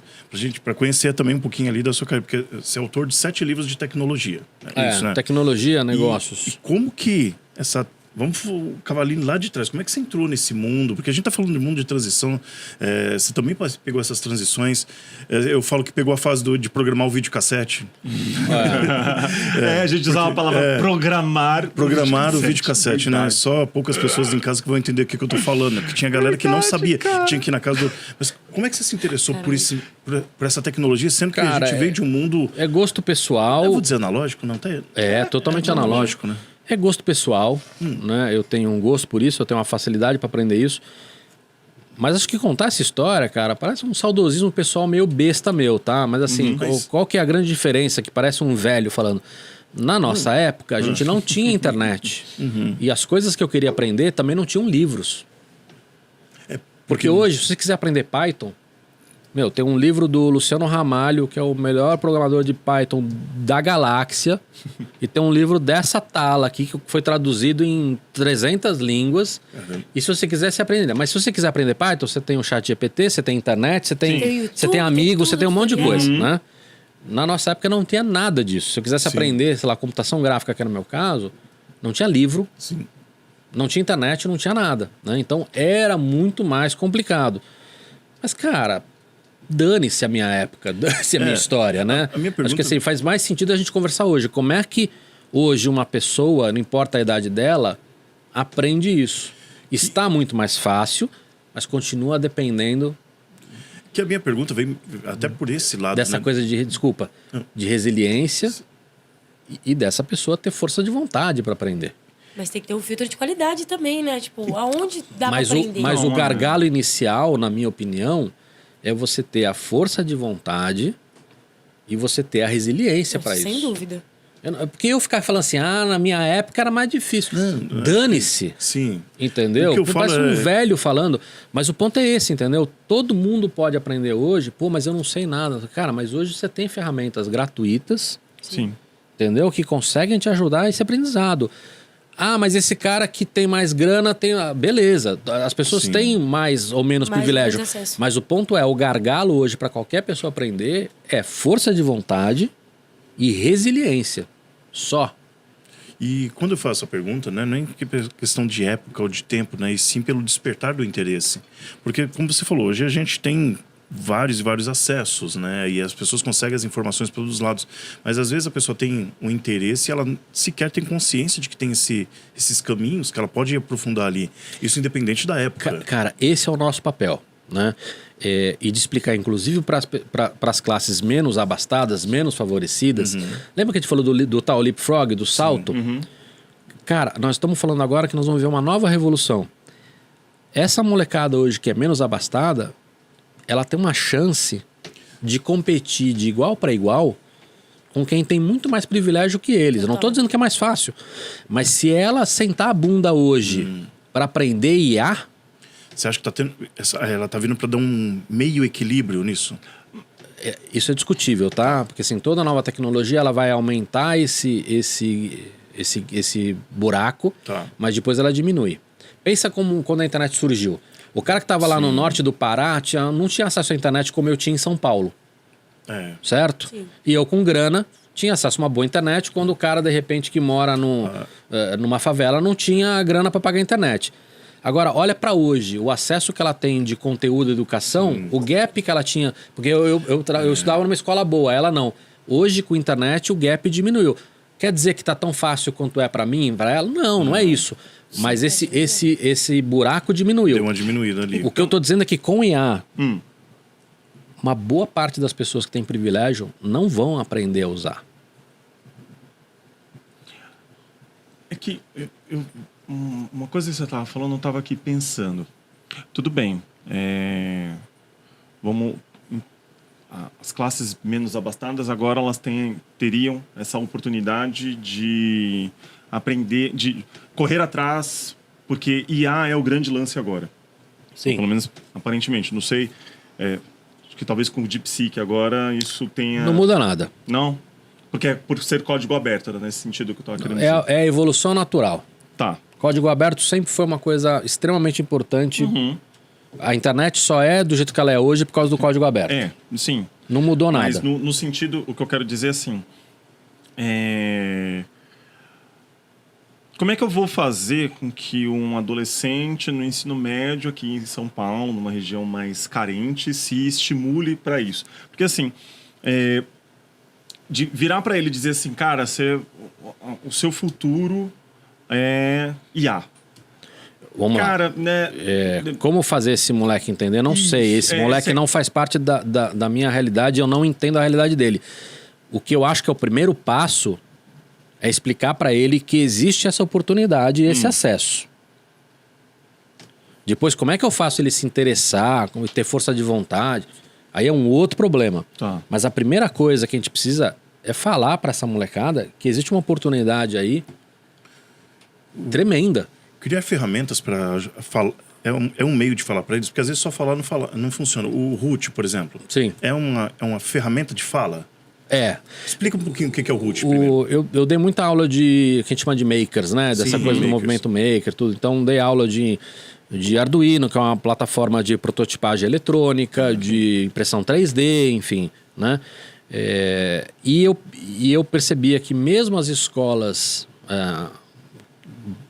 para conhecer também um pouquinho ali da sua carreira, porque você é autor de 7 livros de tecnologia. É isso, né? Tecnologia, E negócios. como que essa... Vamos o cavalinho lá de trás. Como é que você entrou nesse mundo? Porque a gente tá falando de mundo de transição. Você também pegou essas transições. Eu falo que pegou a fase de programar o videocassete. A gente usava a palavra programar. Programar o videocassete, né? Verdade. Só poucas pessoas em casa que vão entender o que eu tô falando. Que tinha galera que não sabia. Tinha que ir na casa do... Mas como é que você se interessou por essa tecnologia, sendo que a Cara, gente veio de um mundo... É gosto pessoal. Eu vou dizer analógico? Não, tá... Totalmente analógico. né? É gosto pessoal, né? Eu tenho um gosto por isso, eu tenho uma facilidade para aprender isso. Mas acho que contar essa história, cara, parece um saudosismo pessoal meio besta meu, tá? Mas assim, qual que é a grande diferença? Que parece um velho falando. Na nossa época, a gente não tinha internet. E as coisas que eu queria aprender também não tinham livros. Porque hoje, se você quiser aprender Python, tem um livro do Luciano Ramalho, que é o melhor programador de Python da galáxia, e tem um livro dessa tala aqui, que foi traduzido em 300 línguas. E se você quiser, você aprende. Mas se você quiser aprender Python, você tem o ChatGPT, você tem internet, você tem YouTube, tem amigos, você tem um monte de tudo, coisa, né? Na nossa época não tinha nada disso. Se eu quisesse aprender, sei lá, computação gráfica, que era o meu caso, não tinha livro, Sim. não tinha internet, não tinha nada, né? Então era muito mais complicado. Mas, cara, dane-se a minha época, dane-se a minha história, né? a minha pergunta... Acho que assim, faz mais sentido a gente conversar hoje. Como é que hoje uma pessoa, não importa a idade dela, aprende isso? Está muito mais fácil, mas continua dependendo Que a minha pergunta vem até por esse lado, dessa né? coisa de resiliência e dessa pessoa ter força de vontade para aprender. Mas tem que ter um filtro de qualidade também, né? Tipo, aonde dá Mas pra aprender? o gargalo inicial, na minha opinião, é você ter a força de vontade e você ter a resiliência para isso. Sem dúvida. Porque eu ficar falando assim, na minha época era mais difícil. Dane-se. Sim. Entendeu? O que eu falo Parece um velho falando. Mas o ponto é esse, entendeu? Todo mundo pode aprender hoje. Pô, mas eu não sei nada. Cara, mas hoje você tem ferramentas gratuitas, Sim. entendeu? Que conseguem te ajudar a esse aprendizado. Mas esse cara que tem mais grana tem... Beleza, as pessoas Sim. têm mais ou menos Mais privilégio. acesso. Mas o ponto é, o gargalo hoje para qualquer pessoa aprender é força de vontade e resiliência. Só. E quando eu faço a pergunta, né, não é questão de época ou de tempo, né, e sim pelo despertar do interesse. Porque, como você falou, hoje a gente tem vários e vários acessos, né, e as pessoas conseguem as informações pelos lados. Mas às vezes a pessoa tem um interesse e ela sequer tem consciência de que tem esses caminhos que ela pode aprofundar ali. Isso independente da época. Cara, esse é o nosso papel, né? E de explicar, inclusive, para as classes menos abastadas, menos favorecidas. Lembra que a gente falou do tal leapfrog, do salto? Cara, nós estamos falando agora que nós vamos ver uma nova revolução. Essa molecada hoje que é menos abastada, ela tem uma chance de competir de igual para igual com quem tem muito mais privilégio que eles. Eu não estou dizendo que é mais fácil, mas se ela sentar a bunda hoje para aprender IA... Você acha que ela tá vindo para dar um meio equilíbrio nisso? Isso é discutível, tá? Porque assim, toda nova tecnologia ela vai aumentar esse buraco, Tá. mas depois ela diminui. Pensa como quando a internet surgiu. O cara que estava lá no norte do Pará não tinha acesso à internet como eu tinha em São Paulo, certo? Sim. E eu com grana tinha acesso a uma boa internet quando o cara, de repente, que mora numa favela não tinha grana para pagar a internet. Agora, olha para hoje, o acesso que ela tem de conteúdo e educação, o gap que ela tinha... Porque eu estudava numa escola boa, ela não. Hoje, com a internet, o gap diminuiu. Quer dizer que tá tão fácil quanto é para mim, para ela? Não é isso. Mas esse buraco diminuiu. Deu uma diminuída ali. O que eu tô dizendo é que com IA, uma boa parte das pessoas que têm privilégio não vão aprender a usar. É que uma coisa que você estava falando, eu estava aqui pensando. Tudo bem, as classes menos abastadas agora elas teriam essa oportunidade de aprender, de correr atrás, porque IA é o grande lance agora. Sim. Pelo menos aparentemente, não sei. Acho que talvez com o DeepSeek agora isso tenha... Não muda nada. Não? Porque é por ser código aberto, era nesse sentido que eu estava querendo dizer. É a evolução natural. Tá. Código aberto sempre foi uma coisa extremamente importante. A internet só é do jeito que ela é hoje por causa do código aberto. Sim. Não mudou nada. Mas no sentido, o que eu quero dizer assim, como é que eu vou fazer com que um adolescente no ensino médio aqui em São Paulo, numa região mais carente, se estimule para isso? Porque assim, de virar para ele e dizer assim, cara, o seu futuro é IA. Vamos Cara, lá. né? Como fazer esse moleque entender? Não sei. Esse moleque não faz parte da minha realidade, eu não entendo a realidade dele. O que eu acho que é o primeiro passo é explicar para ele que existe essa oportunidade e esse acesso. Depois, como é que eu faço ele se interessar, ter força de vontade? Aí é um outro problema. Tá. Mas a primeira coisa que a gente precisa é falar para essa molecada que existe uma oportunidade aí tremenda. Criar ferramentas para falar é um meio de falar para eles, porque às vezes só falar não funciona. O Root, por exemplo, Sim. é uma ferramenta de fala. Explica um pouquinho o que é o Root primeiro. Eu dei muita aula de que a gente chama de makers, né? Dessa Sim, coisa do makers. movimento maker, tudo. Então dei aula de Arduino, que é uma plataforma de prototipagem eletrônica, de impressão 3D, enfim, né? E eu percebia que mesmo as escolas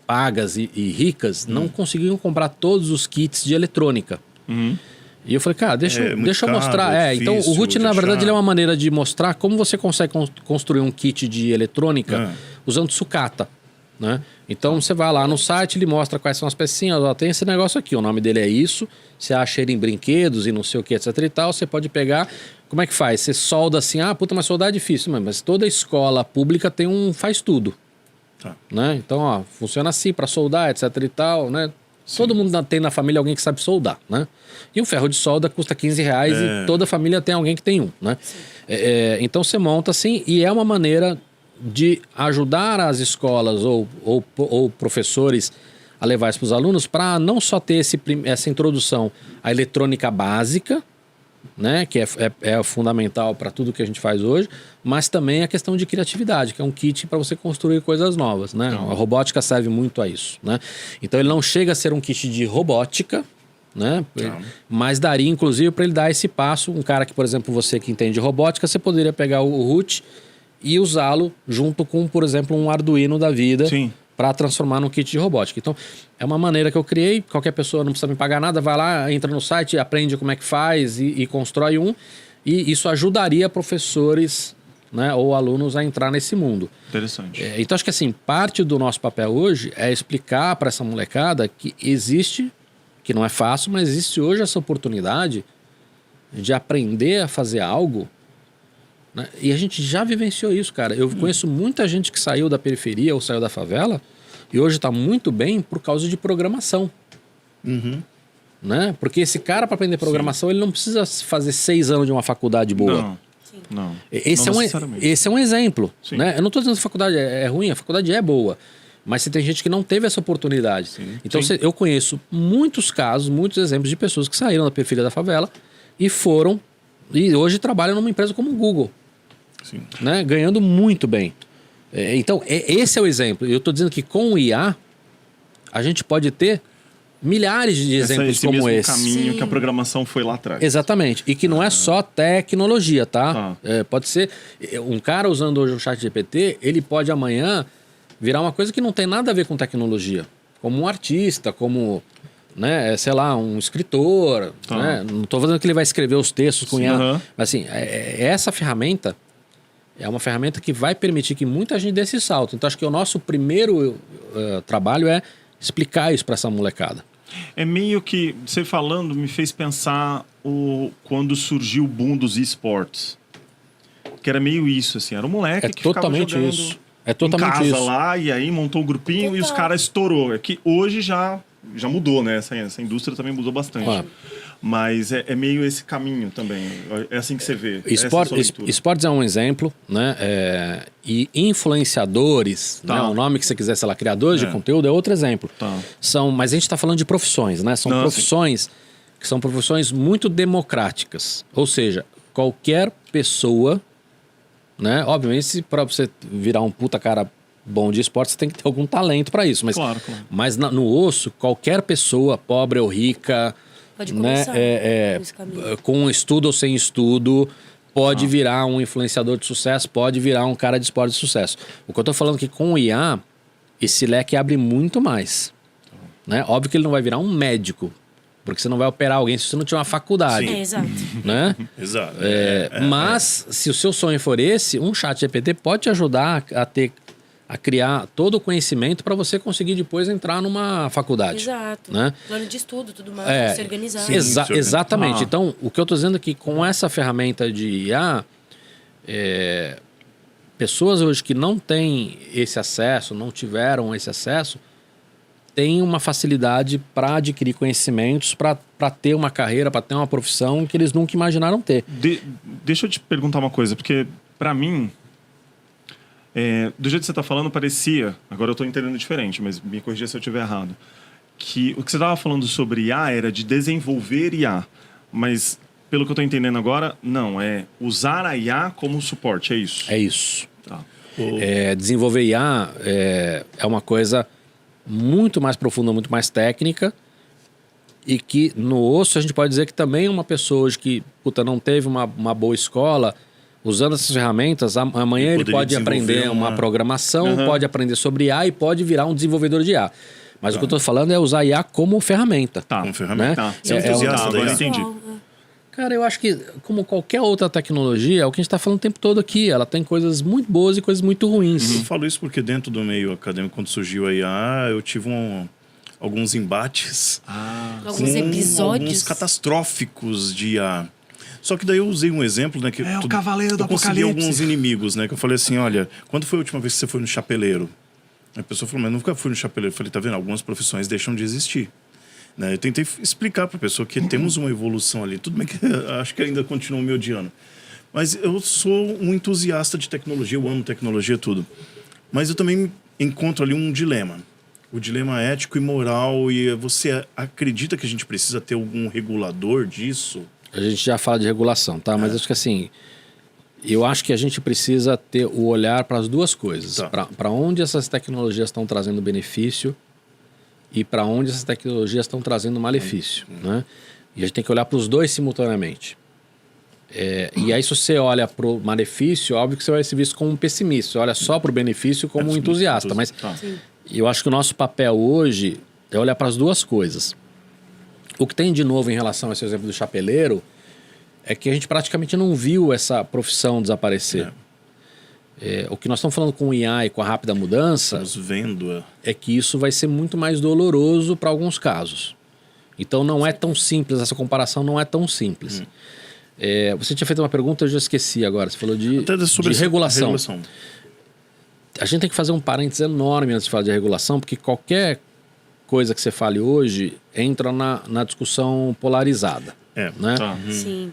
pagas e ricas não conseguiam comprar todos os kits de eletrônica. E eu falei, cara, deixa eu mostrar. Caro, Então o Root, na verdade, ele é uma maneira de mostrar como você consegue construir um kit de eletrônica usando sucata, né? Então você vai lá no site, ele mostra quais são as pecinhas. Ó, tem esse negócio aqui, o nome dele é isso. Você acha ele em brinquedos e não sei o que, etc e tal. Você pode pegar. Como é que faz? Você solda assim, mas soldar é difícil. Mas toda escola pública tem faz tudo. Né? Então, ó, funciona assim para soldar, etc e tal, né? Sim. Todo mundo tem na família alguém que sabe soldar, né? E um ferro de solda custa R$15 e toda família tem alguém que tem um, né? Então você monta assim e é uma maneira de ajudar as escolas ou professores a levar isso para os alunos para não só ter essa introdução à eletrônica básica, né, que é fundamental para tudo que a gente faz hoje, mas também a questão de criatividade, que é um kit para você construir coisas novas, né? A robótica serve muito a isso, né? Então ele não chega a ser um kit de robótica, né? Mas daria inclusive para ele dar esse passo. Um cara que, por exemplo, você que entende de robótica, você poderia pegar o Root e usá-lo junto com, por exemplo, um Arduino da vida. Sim. Para transformar num kit de robótica. Então, é uma maneira que eu criei. Qualquer pessoa não precisa me pagar nada, vai lá, entra no site, aprende como é que faz e constrói um. E isso ajudaria professores, né, ou alunos a entrar nesse mundo. Interessante. Então, acho que assim, parte do nosso papel hoje é explicar para essa molecada que existe, que não é fácil, mas existe hoje essa oportunidade de aprender a fazer algo. Né? E a gente já vivenciou isso, cara. Eu conheço muita gente que saiu da periferia ou saiu da favela e hoje está muito bem por causa de programação. Né? Porque esse cara, para aprender programação, ele não precisa fazer 6 anos de uma faculdade boa. Não. Esse é um exemplo. Né? Eu não estou dizendo que a faculdade é ruim, a faculdade é boa. Mas você tem gente que não teve essa oportunidade. Então eu conheço muitos casos, muitos exemplos de pessoas que saíram da periferia da favela e foram... E hoje trabalham numa empresa como o Google. Né? Ganhando muito bem. Então, esse é o exemplo. Eu estou dizendo que com o IA, a gente pode ter milhares de exemplos esse como mesmo esse. caminho Sim. que a programação foi lá atrás. Exatamente. E que não é só tecnologia, tá? Tá. Pode ser... Um cara usando hoje o ChatGPT, ele pode amanhã virar uma coisa que não tem nada a ver com tecnologia. Como um artista, como... Né, sei lá, um escritor, Tá. né? Não estou falando que ele vai escrever os textos com IA, Aham. mas assim, essa ferramenta é uma ferramenta que vai permitir que muita gente dê esse salto. Então acho que o nosso primeiro trabalho é explicar isso para essa molecada. É meio que, você falando, me fez pensar quando surgiu o boom dos esportes. Que era meio isso, assim, era um moleque É que ficava totalmente jogando isso. É totalmente em casa isso. lá, e aí montou um grupinho e os Total. caras estourou. É que hoje já mudou, né? Essa indústria também mudou bastante. Ah. Mas é meio esse caminho também. É assim que você vê. Essa é a sua leitura. Esportes é um exemplo, né? E influenciadores, Tá. né? O nome que você quiser, sei lá, criadores de conteúdo é outro exemplo. Tá. Mas a gente está falando de profissões, né? São Não, profissões que são profissões muito democráticas. Ou seja, qualquer pessoa, né? Obviamente, para você virar um puta cara bom de esporte, você tem que ter algum talento para isso. Mas, Claro. mas no osso, qualquer pessoa, pobre ou rica, Pode né? começar nesse caminho. Com estudo ou sem estudo, pode virar um influenciador de sucesso, pode virar um cara de esporte de sucesso. O que eu tô falando é que com o IA, esse leque abre muito mais. Né? Óbvio que ele não vai virar um médico, porque você não vai operar alguém se você não tiver uma faculdade. Exato. Né? Exato. Mas, se o seu sonho for esse, um chat GPT pode te ajudar a criar todo o conhecimento para você conseguir depois entrar numa faculdade. Exato. Né? Plano de estudo, tudo mais, se organizar. Sim. Exatamente. Ah. Então, o que eu estou dizendo é que com essa ferramenta de IA, pessoas hoje que não têm esse acesso, não tiveram esse acesso, têm uma facilidade para adquirir conhecimentos, para ter uma carreira, para ter uma profissão que eles nunca imaginaram ter. Deixa eu te perguntar uma coisa, porque para mim, do jeito que você está falando, parecia, agora eu estou entendendo diferente, mas me corrija se eu estiver errado, que o que você estava falando sobre IA era de desenvolver IA, mas pelo que eu estou entendendo agora, não, é usar a IA como suporte, é isso? É isso. Tá. Desenvolver IA é uma coisa muito mais profunda, muito mais técnica, e que no osso a gente pode dizer que também uma pessoa hoje que não teve uma boa escola, usando essas ferramentas, amanhã ele pode aprender uma programação, pode aprender sobre IA e pode virar um desenvolvedor de IA. Mas o que eu estou falando é usar IA como ferramenta. Tá. Como ferramenta. Né? Tá. Você é um entusiasta agora da eu IA? entendi. Cara, eu acho que, como qualquer outra tecnologia, é o que a gente está falando o tempo todo aqui. Ela tem coisas muito boas e coisas muito ruins. Eu falo isso porque dentro do meio acadêmico, quando surgiu a IA, eu tive alguns embates Alguns com episódios. alguns catastróficos de IA. Só que daí eu usei um exemplo, né? Que o Cavaleiro do eu consegui Apocalipse. alguns inimigos, né? Que eu falei assim, olha, quando foi a última vez que você foi no chapeleiro? A pessoa falou, mas nunca fui no chapeleiro. Eu falei, tá vendo? Algumas profissões deixam de existir. Né? Eu tentei explicar para a pessoa que temos uma evolução ali. Tudo bem que acho que ainda continua me odiando. Mas eu sou um entusiasta de tecnologia, eu amo tecnologia, tudo. Mas eu também encontro ali um dilema. O dilema ético e moral. E você acredita que a gente precisa ter algum regulador disso? A gente já fala de regulação, tá? Mas acho que assim, eu acho que a gente precisa ter o olhar para as duas coisas. Tá. Para onde essas tecnologias estão trazendo benefício e para onde essas tecnologias estão trazendo malefício, né? E a gente tem que olhar para os dois simultaneamente. E aí, se você olha para o malefício, óbvio que você vai ser visto como um pessimista. Você olha só para o benefício como um entusiasta. Mas eu acho que o nosso papel hoje é olhar para as duas coisas. O que tem de novo em relação a esse exemplo do chapeleiro é que a gente praticamente não viu essa profissão desaparecer. O que nós estamos falando com o IA e com a rápida mudança Estamos vendo. é que isso vai ser muito mais doloroso para alguns casos. Então não é tão simples, essa comparação não é tão simples. Você tinha feito uma pergunta, eu já esqueci agora. Você falou de regulação. A gente tem que fazer um parênteses enorme antes de falar de regulação, porque qualquer coisa que você fale hoje entra na discussão polarizada. Né? Tá. Sim.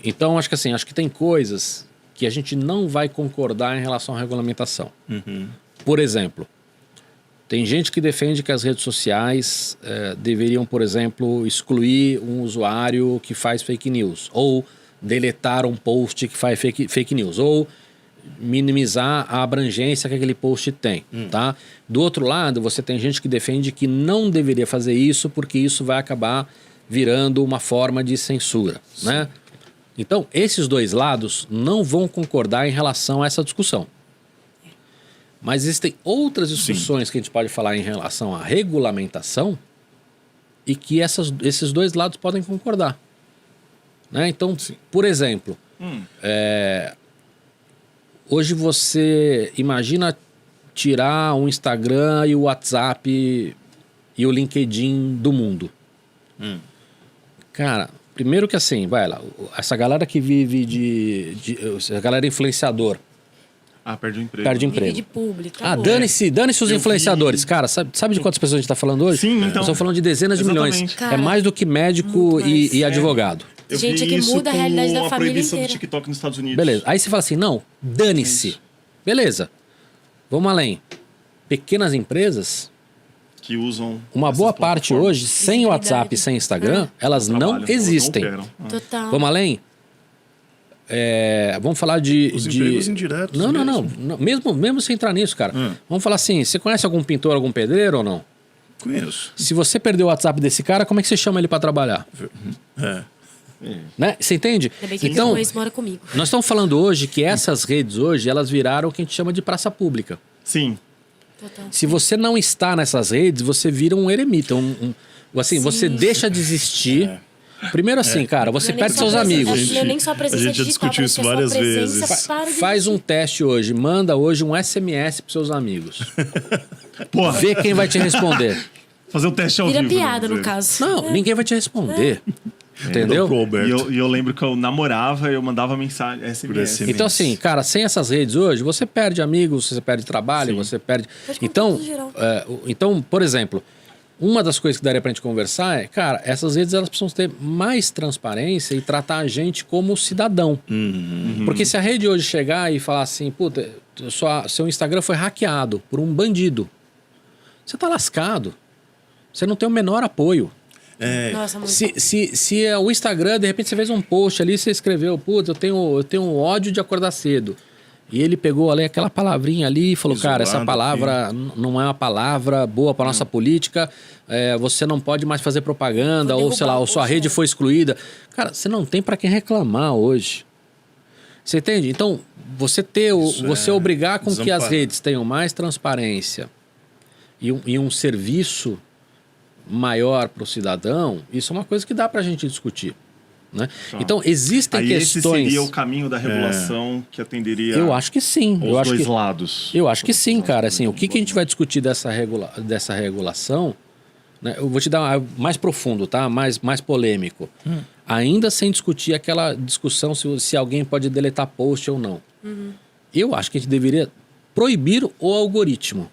Então, acho que tem coisas que a gente não vai concordar em relação à regulamentação. Por exemplo, tem gente que defende que as redes sociais deveriam, por exemplo, excluir um usuário que faz fake news, ou deletar um post que faz fake news, ou minimizar a abrangência que aquele post tem, tá? Do outro lado, você tem gente que defende que não deveria fazer isso porque isso vai acabar virando uma forma de censura, né? Então, esses dois lados não vão concordar em relação a essa discussão. Mas existem outras discussões que a gente pode falar em relação à regulamentação e que esses dois lados podem concordar. Né? Então, por exemplo, hoje você imagina tirar o Instagram e o WhatsApp e o LinkedIn do mundo. Cara, primeiro que assim, vai lá, essa galera que vive essa galera influenciador, Perde o emprego. perde emprego. Vive de público. Dane-se os influenciadores. Cara, sabe de quantas pessoas a gente está falando hoje? Sim, então. Nós estamos falando de dezenas de milhões. Exatamente. Cara, é mais do que médico muito mais. e advogado. Eu Gente, vi que isso muda a com realidade da a família proibição inteira. do TikTok nos Estados Unidos. Beleza. Aí você fala assim, não, dane-se. Beleza. Vamos além. Pequenas empresas, Que usam uma essas boa parte plataformas. hoje, sem WhatsApp e sem Instagram, elas não Trabalham, existem. operam. Total. Vamos além? Vamos falar de... Os empregos indiretos Não. mesmo. Mesmo sem entrar nisso, cara. Vamos falar assim, você conhece algum pintor, algum pedreiro ou não? Conheço. Se você perdeu o WhatsApp desse cara, como é que você chama ele para trabalhar? Né? Você entende? Ainda bem que Então, esse mora comigo. nós estamos falando hoje que essas redes hoje, elas viraram o que a gente chama de praça pública. Sim. Total. Se você não está nessas redes, você vira um eremita. Assim, você deixa de existir. Primeiro assim, cara, você Não é nem perde só seus a presença- amigos. Não é nem só a presença a gente já digital, discutiu isso parece que a sua várias presença vezes. para de Faz um existir. teste hoje, manda hoje um SMS pros seus amigos. Porra, Vê quem vai te responder. fazer o teste ao Vira vivo. piada, né? no caso. Não, ninguém vai te responder. Entendeu? Pro Alberto. E eu lembro que eu namorava e eu mandava mensagem SMS. SMS. Então, assim, cara, sem essas redes hoje, você perde amigos, você perde trabalho, você perde. Perde Então, contato geral. então, por exemplo, uma das coisas que daria pra gente conversar é, cara, essas redes elas precisam ter mais transparência e tratar a gente como cidadão. Porque se a rede hoje chegar e falar assim, puta, seu Instagram foi hackeado por um bandido, você tá lascado. Você não tem o menor apoio. Nossa, muito. Se o Instagram, de repente, você fez um post ali, você escreveu, putz, eu tenho ódio de acordar cedo. E ele pegou ali aquela palavrinha ali e falou, cara, essa Isolado palavra não é uma palavra boa para nossa política, você não pode mais fazer propaganda, Vou ou sei lá, derrubar ou o sua post, rede né? foi excluída. Cara, você não tem para quem reclamar hoje. Você entende? Então, você obrigar com que as desamparo. redes tenham mais transparência e um serviço maior para o cidadão, isso é uma coisa que dá para a gente discutir. Né? Então, existem Aí esse questões... seria o caminho da regulação que atenderia Eu acho que sim. aos dois lados. Eu acho que sim, cara. Assim, o que a gente vai discutir dessa regulação, né? Eu vou te dar mais profundo, tá? Mais polêmico. Ainda sem discutir aquela discussão se alguém pode deletar post ou não. Eu acho que a gente deveria proibir o algoritmo.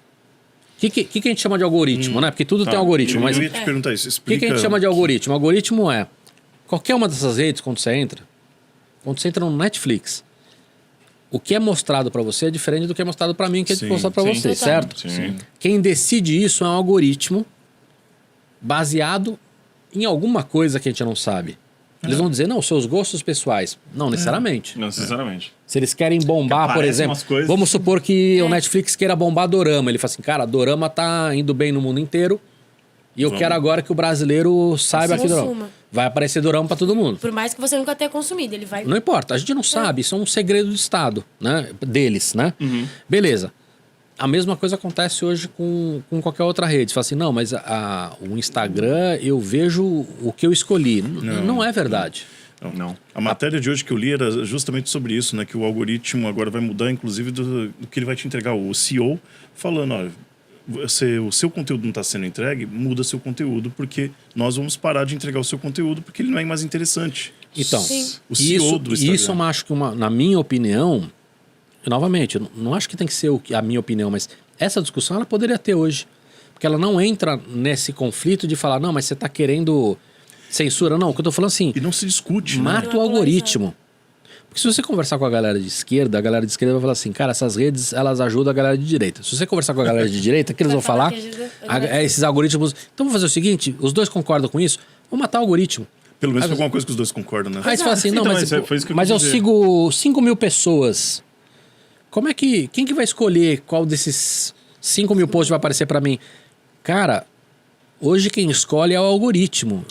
O que a gente chama de algoritmo, né? Porque tudo tem algoritmo, mas Eu o ia te perguntar isso. que a Explica. gente chama de algoritmo? Algoritmo é qualquer uma dessas redes, quando você entra no Netflix, o que é mostrado para você é diferente do que é mostrado para mim, que é Sim, mostrado para sim. você, Total. certo? Sim. Quem decide isso é um algoritmo baseado em alguma coisa que a gente não sabe. Eles vão dizer, não, seus gostos pessoais. Não necessariamente. Não necessariamente. Se eles querem bombar, Que por aparecem exemplo, umas coisas. vamos supor que o Netflix queira bombar Dorama. Ele fala assim, cara, Dorama tá indo bem no mundo inteiro e eu quero agora que o brasileiro saiba que Dorama. Consuma. Vai aparecer Dorama pra todo mundo. Por mais que você nunca tenha consumido, ele vai... Não importa, a gente não sabe, isso é um segredo do Estado, né? Deles, né? Beleza. A mesma coisa acontece hoje com qualquer outra rede. Você fala assim, não, mas o Instagram eu vejo o que eu escolhi. Não é verdade. Não. A matéria de hoje que eu li era justamente sobre isso, né? Que o algoritmo agora vai mudar, inclusive, do que ele vai te entregar. O CEO falando, olha, o seu conteúdo não está sendo entregue, muda seu conteúdo, porque nós vamos parar de entregar o seu conteúdo porque ele não é mais interessante. Então, Sim. O CEO do Instagram. isso eu acho que, na minha opinião, novamente, eu não acho que tem que ser a minha opinião, mas essa discussão ela poderia ter hoje. Porque ela não entra nesse conflito de falar, não, mas você está querendo censura. Não, o que eu estou falando assim, E não se discute, né? mata o algoritmo. Porque se você conversar com a galera de esquerda vai falar assim, cara, essas redes, elas ajudam a galera de direita. Se você conversar com a galera de direita, o que eles vão Vai falar falar? que ajuda- Esses algoritmos... Então vamos fazer o seguinte, os dois concordam com isso? Vamos matar o algoritmo. Pelo menos alguma coisa que os dois concordam, né? Aí você fala assim, não, Então, mas, foi isso que eu mas quis eu dizer. sigo 5 mil pessoas. como é que... Quem que vai escolher qual desses 5 mil posts vai aparecer para mim? Cara, hoje quem escolhe é o algoritmo.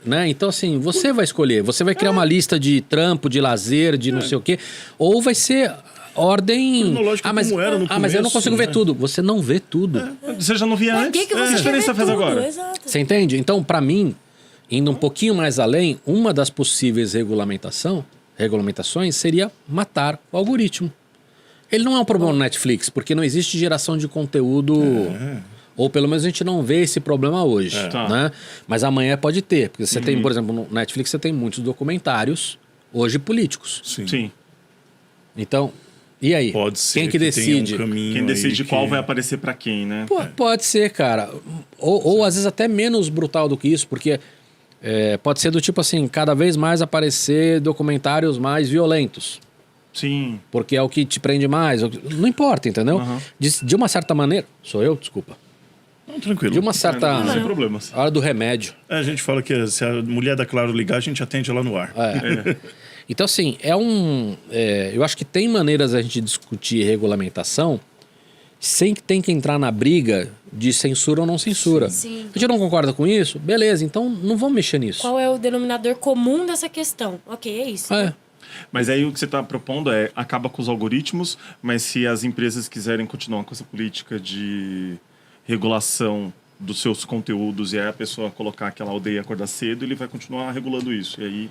Né? Então, assim, você vai escolher. Você vai criar uma lista de trampo, de lazer, de não sei o quê. Ou vai ser ordem... Cronológico mas, como era no mas eu não começo, consigo ver né? tudo. Você não vê tudo. Você já não via Por antes? que você diferença quer ver faz tudo? agora? Exato. Você entende? Então, para mim, indo um pouquinho mais além, uma das possíveis regulamentações seria matar o algoritmo. Ele não é um problema no Netflix, porque não existe geração de conteúdo... Ou pelo menos a gente não vê esse problema hoje, né? Mas amanhã pode ter. Porque você tem, por exemplo, no Netflix você tem muitos documentários hoje políticos. Sim. Então, e aí? Pode ser Quem que decide? tenha um caminho Quem decide aí qual que- vai aparecer pra quem, né? Pode ser, cara. Ou às vezes até menos brutal do que isso, porque pode ser do tipo assim, cada vez mais aparecer documentários mais violentos. Sim. Porque é o que te prende mais. Não importa, entendeu? De uma certa maneira... Sou eu? Desculpa. Não, tranquilo. De uma certa... Sem problemas. A hora do remédio. A gente fala que se a mulher da Claro ligar, a gente atende lá no ar. Então, assim, eu acho que tem maneiras a gente discutir regulamentação sem que tenha que entrar na briga de censura ou não censura. Sim. A gente não concorda com isso? Beleza, então não vamos mexer nisso. Qual é o denominador comum dessa questão? Ok, é isso. É. Mas aí o que você está propondo acaba com os algoritmos, mas se as empresas quiserem continuar com essa política de regulação dos seus conteúdos e aí a pessoa colocar que ela odeia acordar cedo, ele vai continuar regulando isso. E aí,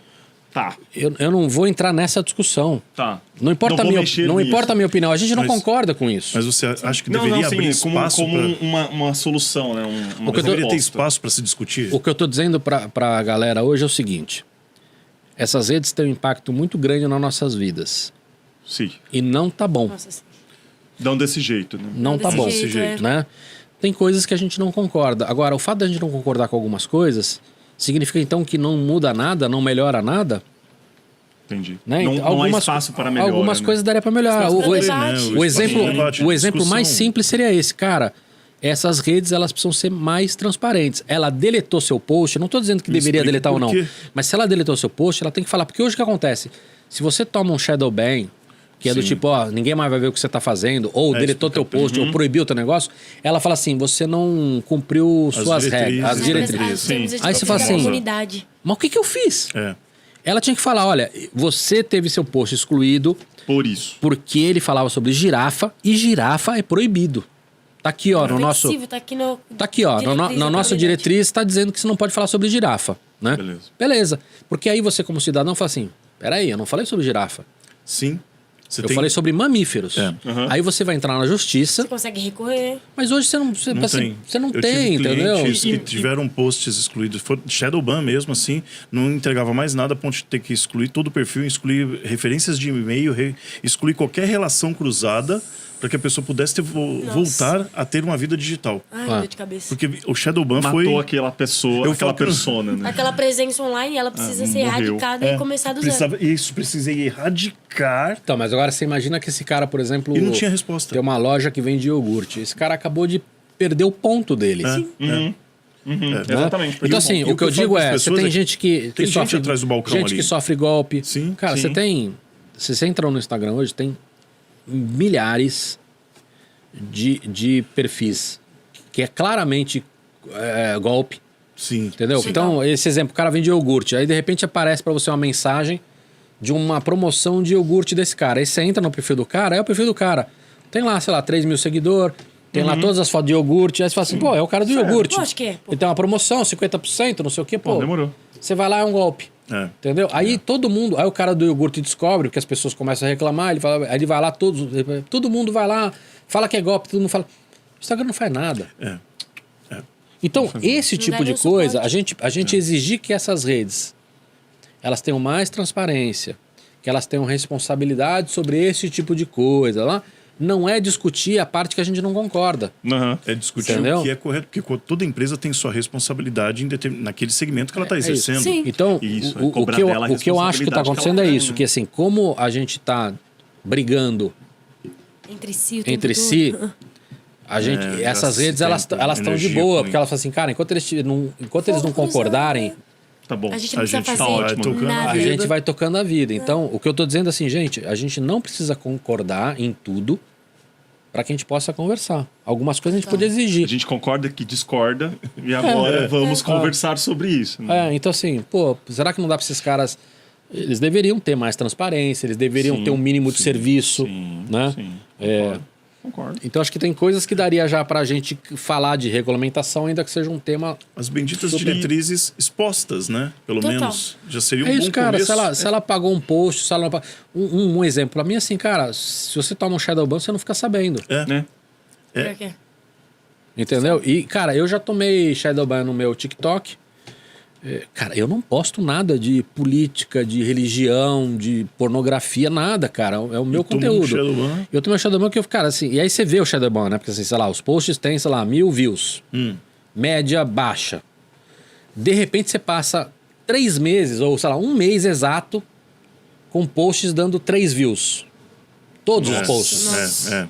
tá. Eu não vou entrar nessa discussão. Tá. Não importa, Não vou não mexer importa nisso. a minha opinião. A gente não Mas- concorda com isso. Mas você acha que Não, deveria sim, abrir como espaço uma solução, né? Uma O que eu tô- Deveria ter proposta. espaço para se discutir? O que eu tô dizendo pra galera hoje é o seguinte. Essas redes têm um impacto muito grande nas nossas vidas. Sim. E não tá bom. Nossa, sim. Não desse jeito, né? Não tá desse bom. jeito, jeito. Né? Tem coisas que a gente não concorda. Agora, o fato da gente não concordar com algumas coisas significa então que não muda nada, não melhora nada? Entendi. Né? Não, Então, não há espaço para melhora. Algumas né? coisas daria para melhorar. Espaço O, pra o- debate. o exemplo, debate, o exemplo discussão. mais simples seria esse, cara. Essas redes elas precisam ser mais transparentes. Ela deletou seu post, eu não estou dizendo que Me deveria explica deletar ou por não, quê. mas se ela deletou seu post, ela tem que falar. Porque hoje o que acontece? Se você toma um shadow ban, que é do Sim. tipo, ó, ninguém mais vai ver o que você está fazendo, ou deletou teu post, ou proibiu teu negócio, ela fala assim, você não cumpriu suas regras, as diretrizes. Sim. Aí você fala assim, Comunidade. mas o que eu fiz? É. Ela tinha que falar, olha, você teve seu post excluído Por isso. porque ele falava sobre girafa e girafa é proibido. Tá aqui, ó, no nosso... Ofensivo, tá aqui no... Tá aqui, ó, diretriz na da nossa comunidade. diretriz está dizendo que você não pode falar sobre girafa, né? Beleza. Beleza. Porque aí você, como cidadão, fala assim, peraí, eu não falei sobre girafa. Sim. Você Eu falei sobre mamíferos. É. Aí você vai entrar na justiça, Você consegue recorrer. mas hoje você não, você, Não assim, tem. você não Eu tem, tive entendeu? clientes que tiveram posts excluídos. Foi Shadowban mesmo, assim. Não entregava mais nada a ponto de ter que excluir todo o perfil, excluir referências de e-mail, excluir qualquer relação cruzada para que a pessoa pudesse voltar a ter uma vida digital. Ai, Ah. dor de cabeça. Porque o Shadowban Matou foi... aquela pessoa, Eu aquela falo que- persona, né? Aquela presença online, ela precisa ser morreu. erradicada e começar do zero. Precisei erradicar Então, mas agora você imagina que esse cara, por exemplo... e não tinha resposta. Tem uma loja que vende iogurte. Esse cara acabou de perder o ponto dele. É. Exatamente. porque Então, assim, E o que eu falo digo pras é, você pessoas tem é que gente que tem gente sofre... atrás do balcão gente ali. que sofre golpe. Sim, Cara, sim. você tem... Se você entrar no Instagram hoje, tem milhares de perfis que é claramente golpe, Sim. entendeu? Sim. Então, esse exemplo, o cara vende iogurte, aí de repente aparece pra você uma mensagem de uma promoção de iogurte desse cara. Aí você entra no perfil do cara, é o perfil do cara. Tem lá, sei lá, 3 mil seguidores, tem lá todas as fotos de iogurte, aí você fala assim, pô, é o cara do iogurte. Lógico que é, pô. Ele tem uma promoção, 50%, não sei o quê, pô. Pô, demorou. Você vai lá, é um golpe. É. Entendeu? Aí todo mundo, aí o cara do iogurte descobre que as pessoas começam a reclamar, ele fala, aí ele vai lá, todo mundo vai lá, fala que é golpe, todo mundo fala. O Instagram não faz nada. É. Então, esse Não tipo dá de nem coisa, suporte. a gente exigir que essas redes elas tenham mais transparência, que elas tenham responsabilidade sobre esse tipo de coisa lá, não é discutir a parte que a gente não concorda. Aham. É discutir Entendeu? o que é correto, porque toda empresa tem sua responsabilidade naquele segmento que ela está isso. exercendo. Sim. Então, Isso, o cobrar que dela a o que eu acho que está responsabilidade que acontecendo ela é tem, isso, né? que assim, como a gente está brigando Entre si, o tempo entre todo. si, a gente, gasta essas redes tempo, elas estão de energia boa, com porque isso. elas falam assim, cara, enquanto eles não Fogo concordarem, Tá bom. A gente não precisa gente fazer tá ótimo. tocando nada. A gente vai tocando a vida. Então, o que eu tô dizendo assim, gente, a gente não precisa concordar em tudo para que a gente possa conversar. Algumas coisas a gente pode A exigir. gente concorda que discorda e agora vamos conversar sobre isso. Né? Então assim, pô, será que não dá para esses caras... Eles deveriam ter mais transparência, eles deveriam Sim, ter um mínimo de sim, serviço, sim, né? sim. Concordo. Então acho que tem coisas que daria já pra gente falar de regulamentação, ainda que seja um tema... As benditas Super. diretrizes expostas, né? Pelo Total. menos. Já seria um É isso, bom cara. começo. Se ela pagou um post, se ela não pagou... Um exemplo, pra mim, assim, cara, se você toma um shadow ban, você não fica sabendo. Né? Pior que é. Entendeu? E, cara, eu já tomei shadow ban no meu TikTok. Cara, eu não posto nada de política, de religião, de pornografia, nada, cara. É o meu tomou um conteúdo. Shadowban? Eu tomei o Shadowban que eu, cara, assim... E aí você vê o Shadowban, né? Porque, assim, sei lá, os posts têm, sei lá, 1000 views. Média baixa. De repente você passa 3 meses, ou sei lá, 1 mês exato, com posts dando 3 views. Todos os posts. É.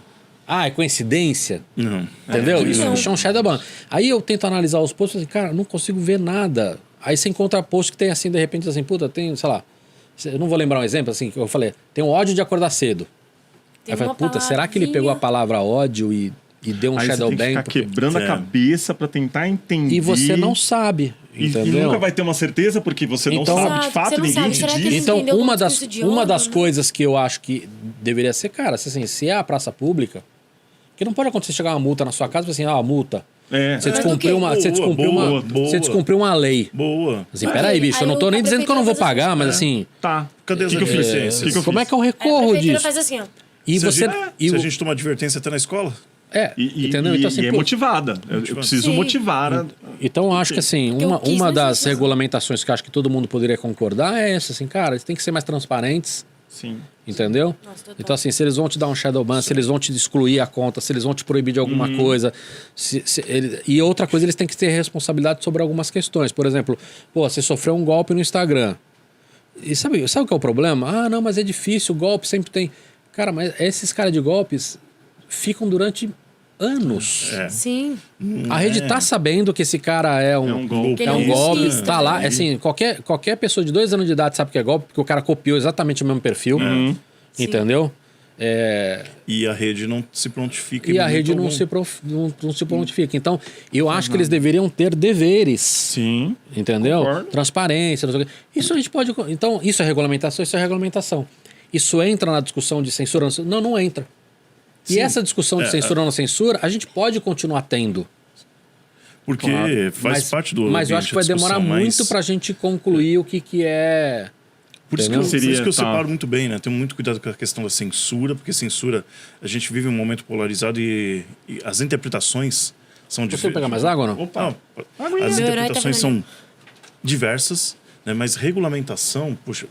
Ah, é coincidência? Não. Entendeu? Não. Isso é um shadowban. Aí eu tento analisar os posts e assim, cara, não consigo ver nada. Aí você encontra post que tem assim, de repente, assim, puta, tem, sei lá, eu não vou lembrar um exemplo, assim, que eu falei, tem um ódio de acordar cedo. Tem Aí eu falei, uma puta, será que ele palavrinha. pegou a palavra ódio e deu um Aí você shadow tem que ban? ficar quebrando a É. cabeça pra tentar entender. E você não sabe, E entendeu? nunca vai ter uma certeza, porque você não Então- sabe de Exato, fato, você não ninguém sabe. te Será que diz. ele Então, entendeu uma como das, discurso de uma ódio, das né? coisas que eu acho que deveria ser, cara, assim, se é a praça pública, que não pode acontecer chegar uma multa na sua casa e assim, multa. É. Você Mas descumpriu do quê? uma, você Boa, descumpriu boa, uma, boa. você descumpriu uma lei. Boa. Assim, Ok, peraí, bicho, eu não tô aí nem a dizendo que eu não vou prefeitura pagar, faz mas assim, assim, Tá. Cadê as Que eu fiz? advertências? Que eu como é fiz? que eu A recorro prefeitura disso? faz assim, ó. E Se a você, gente- e se a o- gente toma advertência até na escola? entendeu? Então assim, E é pô, motivada. Eu preciso Sim. motivar. então eu acho que assim, Porque eu quis, uma mas das não precisa. regulamentações que eu acho que todo mundo poderia concordar é essa, assim, cara, eles têm que ser mais transparentes. Sim. Entendeu? Nossa, total. Então, assim, se eles vão te dar um shadow ban, se eles vão te excluir a conta, se eles vão te proibir de alguma coisa. E outra coisa, eles têm que ter responsabilidade sobre algumas questões. Por exemplo, pô, você sofreu um golpe no Instagram. E sabe o que é o problema? Ah, não, mas é difícil, o golpe sempre tem. Cara, mas esses caras de golpes ficam durante anos. Sim. A rede tá sabendo que esse cara é um golpe. Que é ele um é um golpe, golpista, tá lá, né? assim, qualquer pessoa de 2 anos de idade sabe que é golpe, porque o cara copiou exatamente o mesmo perfil, entendeu? E a rede não se prontifica. E em a momento rede não algum. se prontifica. Então, eu acho que eles deveriam ter deveres, Sim. entendeu? Concordo. Transparência, não sei o quê. Isso a gente pode... Então, isso é regulamentação, isso é regulamentação. Isso entra na discussão de censura? Ou não, não entra. E Sim. essa discussão de censura ou não censura, a gente pode continuar tendo. Porque Claro. faz parte do. Mas eu acho que vai ambiente da demorar discussão, muito mas- pra gente concluir o que é... Por isso, que eu, Entendeu? por isso que eu Seria, tá. separo muito bem, né? Tenho muito cuidado com a questão da censura, porque censura, a gente vive um momento polarizado e as interpretações são Você diferentes. pegar mais água ou não? Não, as Meu herói tá interpretações falando. são diversas, né? Mas regulamentação, poxa,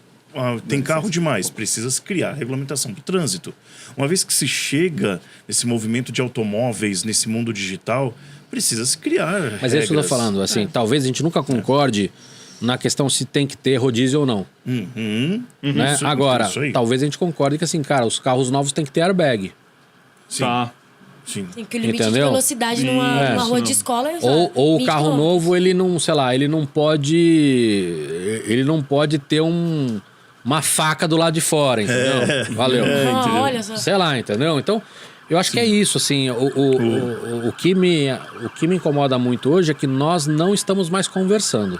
tem carro demais, precisa se criar regulamentação para o trânsito. Uma vez que se chega nesse movimento de automóveis, nesse mundo digital, precisa se criar. Mas é isso que eu tô regras. falando, assim, talvez a gente nunca concorde na questão se tem que ter rodízio ou não. Uhum. Né? Isso- Agora, isso aí. talvez a gente concorde que assim, cara, os carros novos têm que ter airbag. Sim, Tá. sim. Tem que o limite Entendeu? de velocidade numa É. rua de Não. escola é Ou o 20 carro quilômetros. novo, ele não, sei lá, ele não pode ter uma faca do lado de fora, entendeu? Valeu. Ah, olha só. Sei lá, entendeu? Então, eu acho que é isso, assim, o que me incomoda muito hoje é que nós não estamos mais conversando.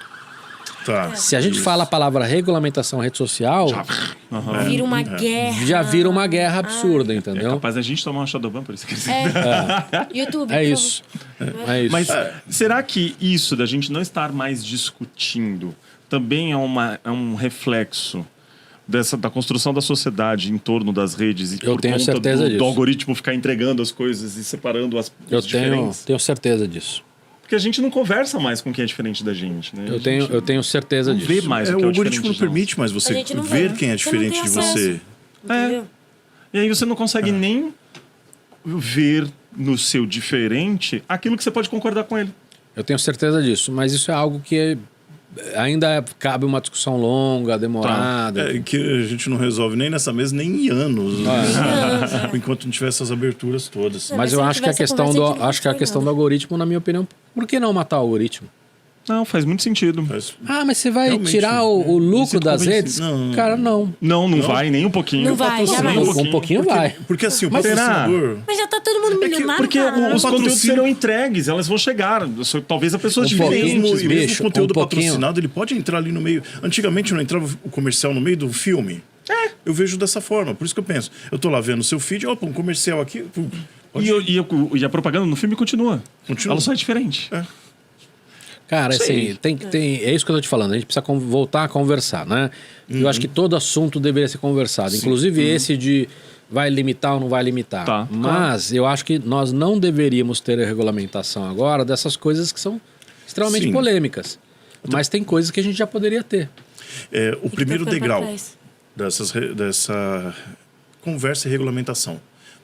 Tá. Se a gente fala a palavra regulamentação rede social, Vira uma guerra. já vira uma guerra absurda, É entendeu? capaz da gente tomar uma Shadowban por isso que YouTube. É por isso. É isso. Mas será que isso da gente não estar mais discutindo também é um reflexo da construção da sociedade em torno das redes e Eu por tenho conta certeza do disso. algoritmo ficar entregando as coisas e separando as Eu os diferentes? tenho certeza disso. Porque a gente não conversa mais com quem é diferente da gente, né? Eu tenho certeza não disso. vê mais É, o que é o o algoritmo não diferente de nós. permite mais A você gente não ver vê. quem é Você não tem diferente de acesso. você. Entendeu? E aí você não consegue nem ver no seu diferente aquilo que você pode concordar com ele. Eu tenho certeza disso, mas isso é algo que ainda cabe uma discussão longa, demorada. É, que a gente não resolve nem nessa mesa, nem em anos. né? Enquanto não tiver essas aberturas todas. É, mas mas eu se acho que a tivesse questão conversa, a gente não acho que a foi questão do nada. algoritmo, na minha opinião, por que não matar o algoritmo? Não, faz muito sentido. Ah, mas você vai Realmente, tirar o lucro das convencido. redes? Não. Cara, não. Não vai nem um pouquinho. Não vai, jamais. Um pouquinho vai. Porque assim, o Mas será? patrocinador... Mas já tá todo mundo milionário, Porque cara. os patrocínio- conteúdos serão entregues, elas vão chegar. Talvez a pessoas diferentes. Mesmo, e mesmo bicho, o conteúdo um pouquinho. patrocinado, ele pode entrar ali no meio. Antigamente não entrava o comercial no meio do filme. Eu vejo dessa forma, por isso que eu penso. Eu tô lá vendo o seu feed, opa, um comercial aqui. Pum, pode ir. E a propaganda no filme continua. Continua. Ela só é diferente. Cara, assim, é isso que eu tô te falando. A gente precisa voltar a conversar, né? Eu acho que todo assunto deveria ser conversado. Inclusive esse de vai limitar ou não vai limitar. Tá, Mas eu acho que nós não deveríamos ter a regulamentação agora dessas coisas que são extremamente Sim. polêmicas. Mas tem coisas que a gente já poderia ter. O primeiro Tem que ficar pra degrau trás. dessa conversa e regulamentação.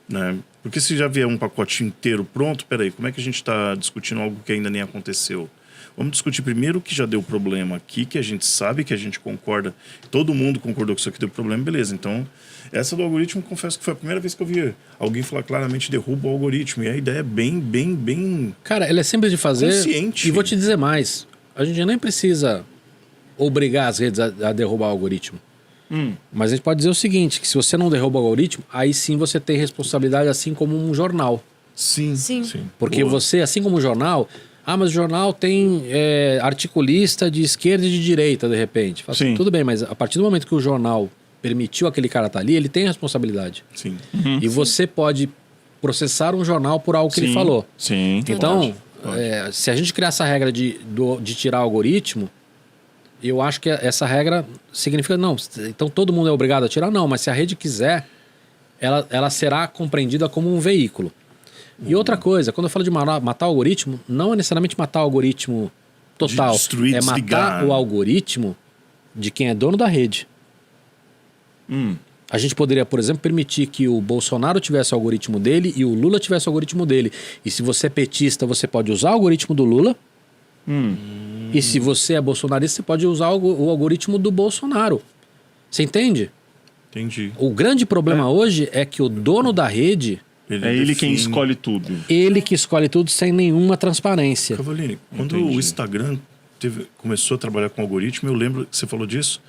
Né? Porque se já vier um pacote inteiro pronto, peraí, como é que a gente está discutindo algo que ainda nem aconteceu? Vamos discutir primeiro o que já deu problema aqui, que a gente sabe, que a gente concorda. Todo mundo concordou que isso aqui deu problema, beleza. Então, essa do algoritmo, confesso que foi a primeira vez que eu vi alguém falar claramente derruba o algoritmo. E a ideia é bem... Cara, ela é simples de fazer. Consciente. E vou te dizer mais. A gente nem precisa obrigar as redes a derrubar o algoritmo. Mas a gente pode dizer o seguinte, que se você não derruba o algoritmo, aí sim você tem responsabilidade assim como um jornal. Sim. Porque Boa. você, assim como o jornal... Ah, mas o jornal tem articulista de esquerda e de direita, de repente. Fala assim, Sim. tudo bem, mas a partir do momento que o jornal permitiu aquele cara estar ali, ele tem responsabilidade. Sim. E você pode processar um jornal por algo que ele falou. Sim. Então, se a gente criar essa regra de tirar o algoritmo, eu acho que essa regra significa, não, então todo mundo é obrigado a tirar? Não, mas se a rede quiser, ela será compreendida como um veículo. E outra coisa, quando eu falo de matar o algoritmo, não é necessariamente matar o algoritmo total. De destruir, é matar desligar. o algoritmo de quem é dono da rede. A gente poderia, por exemplo, permitir que o Bolsonaro tivesse o algoritmo dele e o Lula tivesse o algoritmo dele. E se você é petista, você pode usar o algoritmo do Lula. E se você é bolsonarista, você pode usar o algoritmo do Bolsonaro. Você entende? Entendi. O grande problema hoje é que o dono da rede... É ele quem define- escolhe tudo. Ele que escolhe tudo sem nenhuma transparência. Cavalini, quando Entendi. o Instagram começou a trabalhar com algoritmo, eu lembro que você falou disso,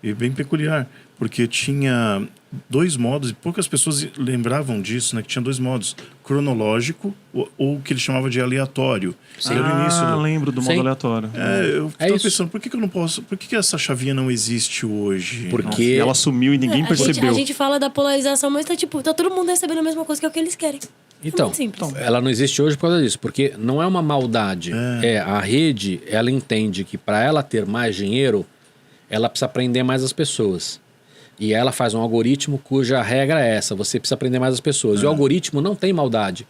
e bem peculiar, porque tinha dois modos, e poucas pessoas lembravam disso, né? Que tinha dois modos, cronológico ou o que ele chamava de aleatório. Era o início Lembro do modo Sim. aleatório. Eu tava isso. pensando, por que eu não posso... Por que essa chavinha não existe hoje? Porque Ela sumiu e ninguém percebeu. A gente fala da polarização, mas tá todo mundo recebendo a mesma coisa que é o que eles querem. Então, muito simples. ela não existe hoje por causa disso, porque não é uma maldade. A rede, ela entende que para ela ter mais dinheiro, ela precisa prender mais as pessoas. E ela faz um algoritmo cuja regra é essa, você precisa prender mais as pessoas. E o algoritmo não tem maldade,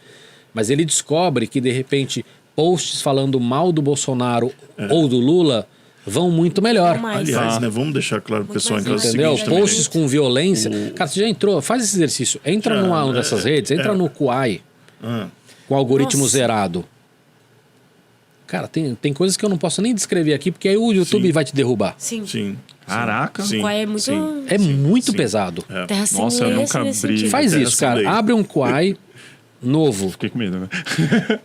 mas ele descobre que, de repente, posts falando mal do Bolsonaro ou do Lula vão muito melhor. Não mais. Aliás, né, vamos deixar claro pro pessoal em casa o Entendeu? seguinte também, Posts gente. com violência. Cara, você já entrou? Faz esse exercício. Entra Já, numa dessas redes, entra no Quai, com o algoritmo Nossa. zerado. Cara, tem coisas que eu não posso nem descrever aqui, porque aí o YouTube Sim. vai te derrubar. Sim. Sim. Caraca. Sim. Qual é muito... Sim. É muito sim. pesado. Terra sem Nossa, eu lei, nunca nesse abri. sentido. Faz Terra isso, sem cara. lei. Abre um Quai novo. Fiquei com medo, né?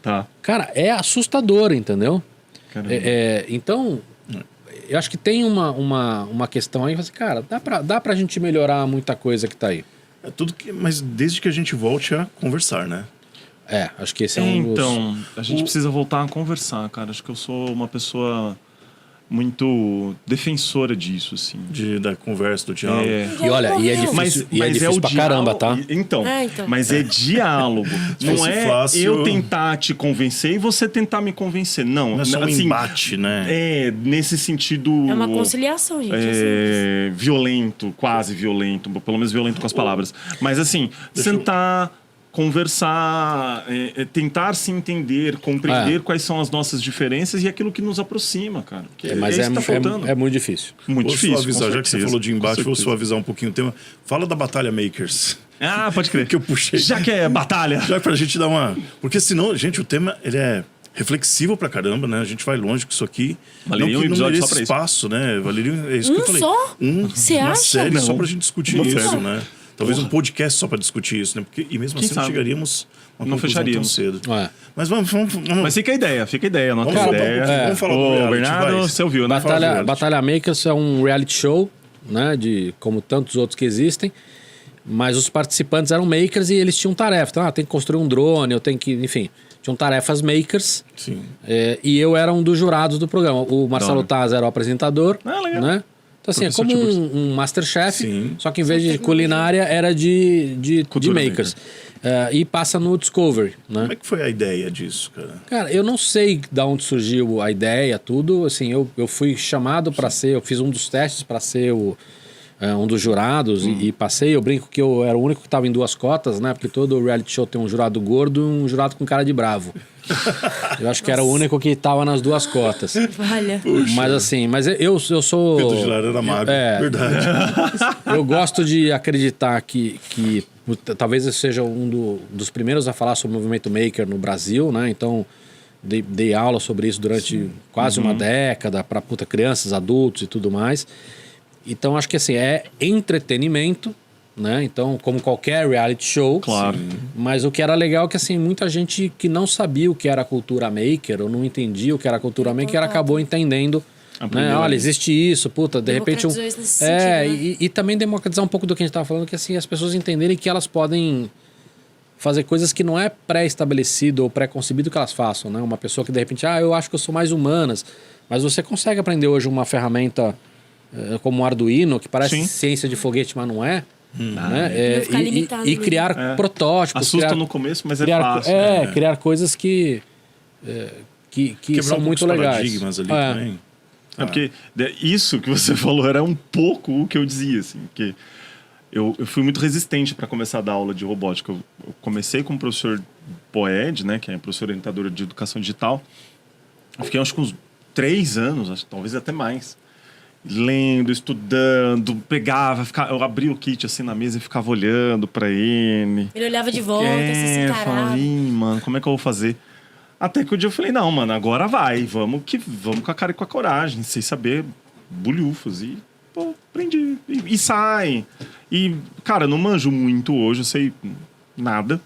Tá. Cara, é assustador, entendeu? Caramba. Então, eu acho que tem uma questão aí, assim, cara, dá pra gente melhorar muita coisa que tá aí. Mas desde que a gente volte a conversar, né? Acho que esse é um dos... Então, a gente precisa voltar a conversar, cara. Acho que eu sou uma pessoa muito defensora disso, assim. Da conversa, do diálogo. E olha, e é difícil, Mas é difícil pra caramba, tá? Então, Então. mas é diálogo. Não fosse é fácil- eu tentar te convencer e você tentar me convencer. Não, Não é só um assim, embate, né? nesse sentido... É uma conciliação, gente. é simples. violento, quase violento, pelo menos violento com as palavras. Mas assim, sentar, conversar, tentar se entender, compreender quais são as nossas diferenças e aquilo que nos aproxima, cara. Que Mas isso que tá faltando. é muito difícil. Muito Vou difícil. suavizar, com já que você certeza, falou de com embate, vou certeza. suavizar um pouquinho o tema. Fala da Batalha Makers. Ah, pode crer. Que eu puxei. Já que é batalha. Já pra gente dar uma... Porque senão, gente, o tema, ele é reflexivo pra caramba, né? A gente vai longe com isso aqui. Valeria não um que não episódio mereça só pra isso. espaço, né? Valeria, é isso que eu falei. Só? Você Uma acha? série só Não. pra gente discutir Uma isso, série. né? Talvez um podcast só para discutir isso, né? Porque, e mesmo Quem assim não sabe? chegaríamos a uma Não conclusão tão fecharíamos. cedo. É. Mas vamos. Mas fica a ideia, anota Vamos a falar- ideia. vamos falar do Ô, reality, Bernardo, vai. você ouviu, né? Fala do reality. Batalha Makers é um reality show, né? Como tantos outros que existem. Mas os participantes eram makers e eles tinham tarefas. Então, tem que construir um drone, eu tenho que... Enfim, tinham tarefas makers. Sim. E eu era um dos jurados do programa. O Marcelo Taz era o apresentador. Ah, legal. Né? Então, assim, é Professor como Tiburcio. um Masterchef, Sim. só que em vez de culinária, era de Cultura makers. E passa no Discovery, né? Como é que foi a ideia disso, cara? Cara, eu não sei de onde surgiu a ideia, tudo. Assim, eu fui chamado para ser... Eu fiz um dos testes para ser um dos jurados e passei. Eu brinco que eu era o único que estava em 2 cotas, né? Porque todo reality show tem um jurado gordo e um jurado com cara de bravo. Eu acho que era o único que estava nas 2 cotas. Olha. Mas assim, eu sou... Pedro de Lara era magro. Verdade. Eu gosto de acreditar que talvez eu seja dos primeiros a falar sobre o movimento maker no Brasil, né? Então, dei aula sobre isso durante quase uma década para crianças, adultos e tudo mais. Então, acho que assim, é entretenimento, né? Então, como qualquer reality show. Claro. Mas o que era legal é que assim, muita gente que não sabia o que era cultura maker ou não entendia o que era cultura maker acabou entendendo. Né? Olha, existe isso, puta, de repente... Democratizou isso nesse sentido, né? e também democratizar um pouco do que a gente estava falando, que assim, as pessoas entenderem que elas podem fazer coisas que não é pré-estabelecido ou pré-concebido que elas façam, né? Uma pessoa que de repente, eu acho que eu sou mais humanas, mas você consegue aprender hoje uma ferramenta como o Arduino, que parece Sim. ciência de foguete, mas não é. Né? Não ficar limitado E ali. criar protótipos. Assusta no começo, mas é criar, fácil. criar coisas que Quebrar são um pouco muito os legais. paradigmas ali também. Porque isso que você falou era um pouco o que eu dizia, assim, que eu fui muito resistente para começar a dar aula de robótica. Eu comecei com o professor Poed, né, que é professor orientadora de educação digital. Eu fiquei, acho que uns 3 anos, talvez até mais, lendo, estudando, eu abria o kit assim na mesa e ficava olhando para ele. Ele olhava de volta, assim, se encarava. falava, mano, como é que eu vou fazer? Até que o dia eu falei, não, mano, agora vai, vamos com a cara e com a coragem, sem saber bulhufos. E, pô, aprendi. E sai. E, cara, não manjo muito hoje, eu sei nada.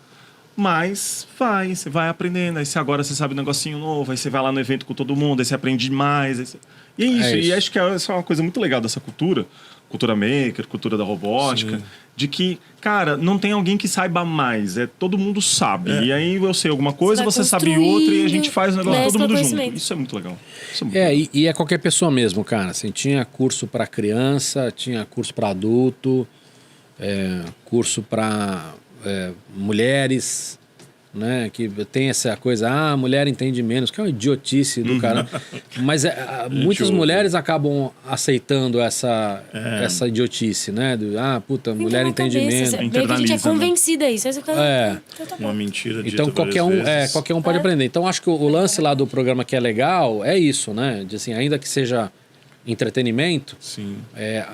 Mas você vai aprendendo. Aí agora você sabe um negocinho novo, aí você vai lá no evento com todo mundo, aí você aprende mais. E é isso. E acho que essa é uma coisa muito legal dessa cultura maker, cultura da robótica. Sim. De que, cara, não tem alguém que saiba mais. Todo mundo sabe. E aí eu sei alguma coisa, você sabe outra e a gente faz o negócio todo mundo junto. Isso é muito legal. E é qualquer pessoa mesmo, cara. Assim, tinha curso para criança, tinha curso para adulto, curso para mulheres, né? Que tem essa coisa, a mulher entende menos, que é uma idiotice do cara. Mas muitas mulheres acabam aceitando essa idiotice, né? Mulher entende menos. Meio que a gente é convencida isso. Uma mentira dita então qualquer um pode aprender. Então acho que o lance lá do programa que é legal é isso, né? De, assim, ainda que seja entretenimento, sim.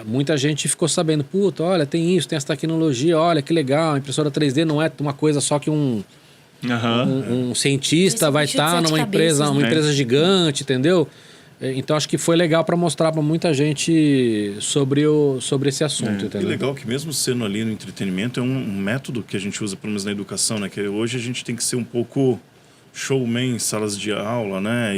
Muita gente ficou sabendo, olha, tem isso, tem essa tecnologia, olha que legal, a impressora 3D não é uma coisa só que um cientista vai estar numa empresa gigante, entendeu? Então acho que foi legal para mostrar para muita gente sobre esse assunto, entendeu? E legal que mesmo sendo ali no entretenimento é um método que a gente usa pelo menos na educação, né? Que hoje a gente tem que ser um pouco showman em salas de aula, né?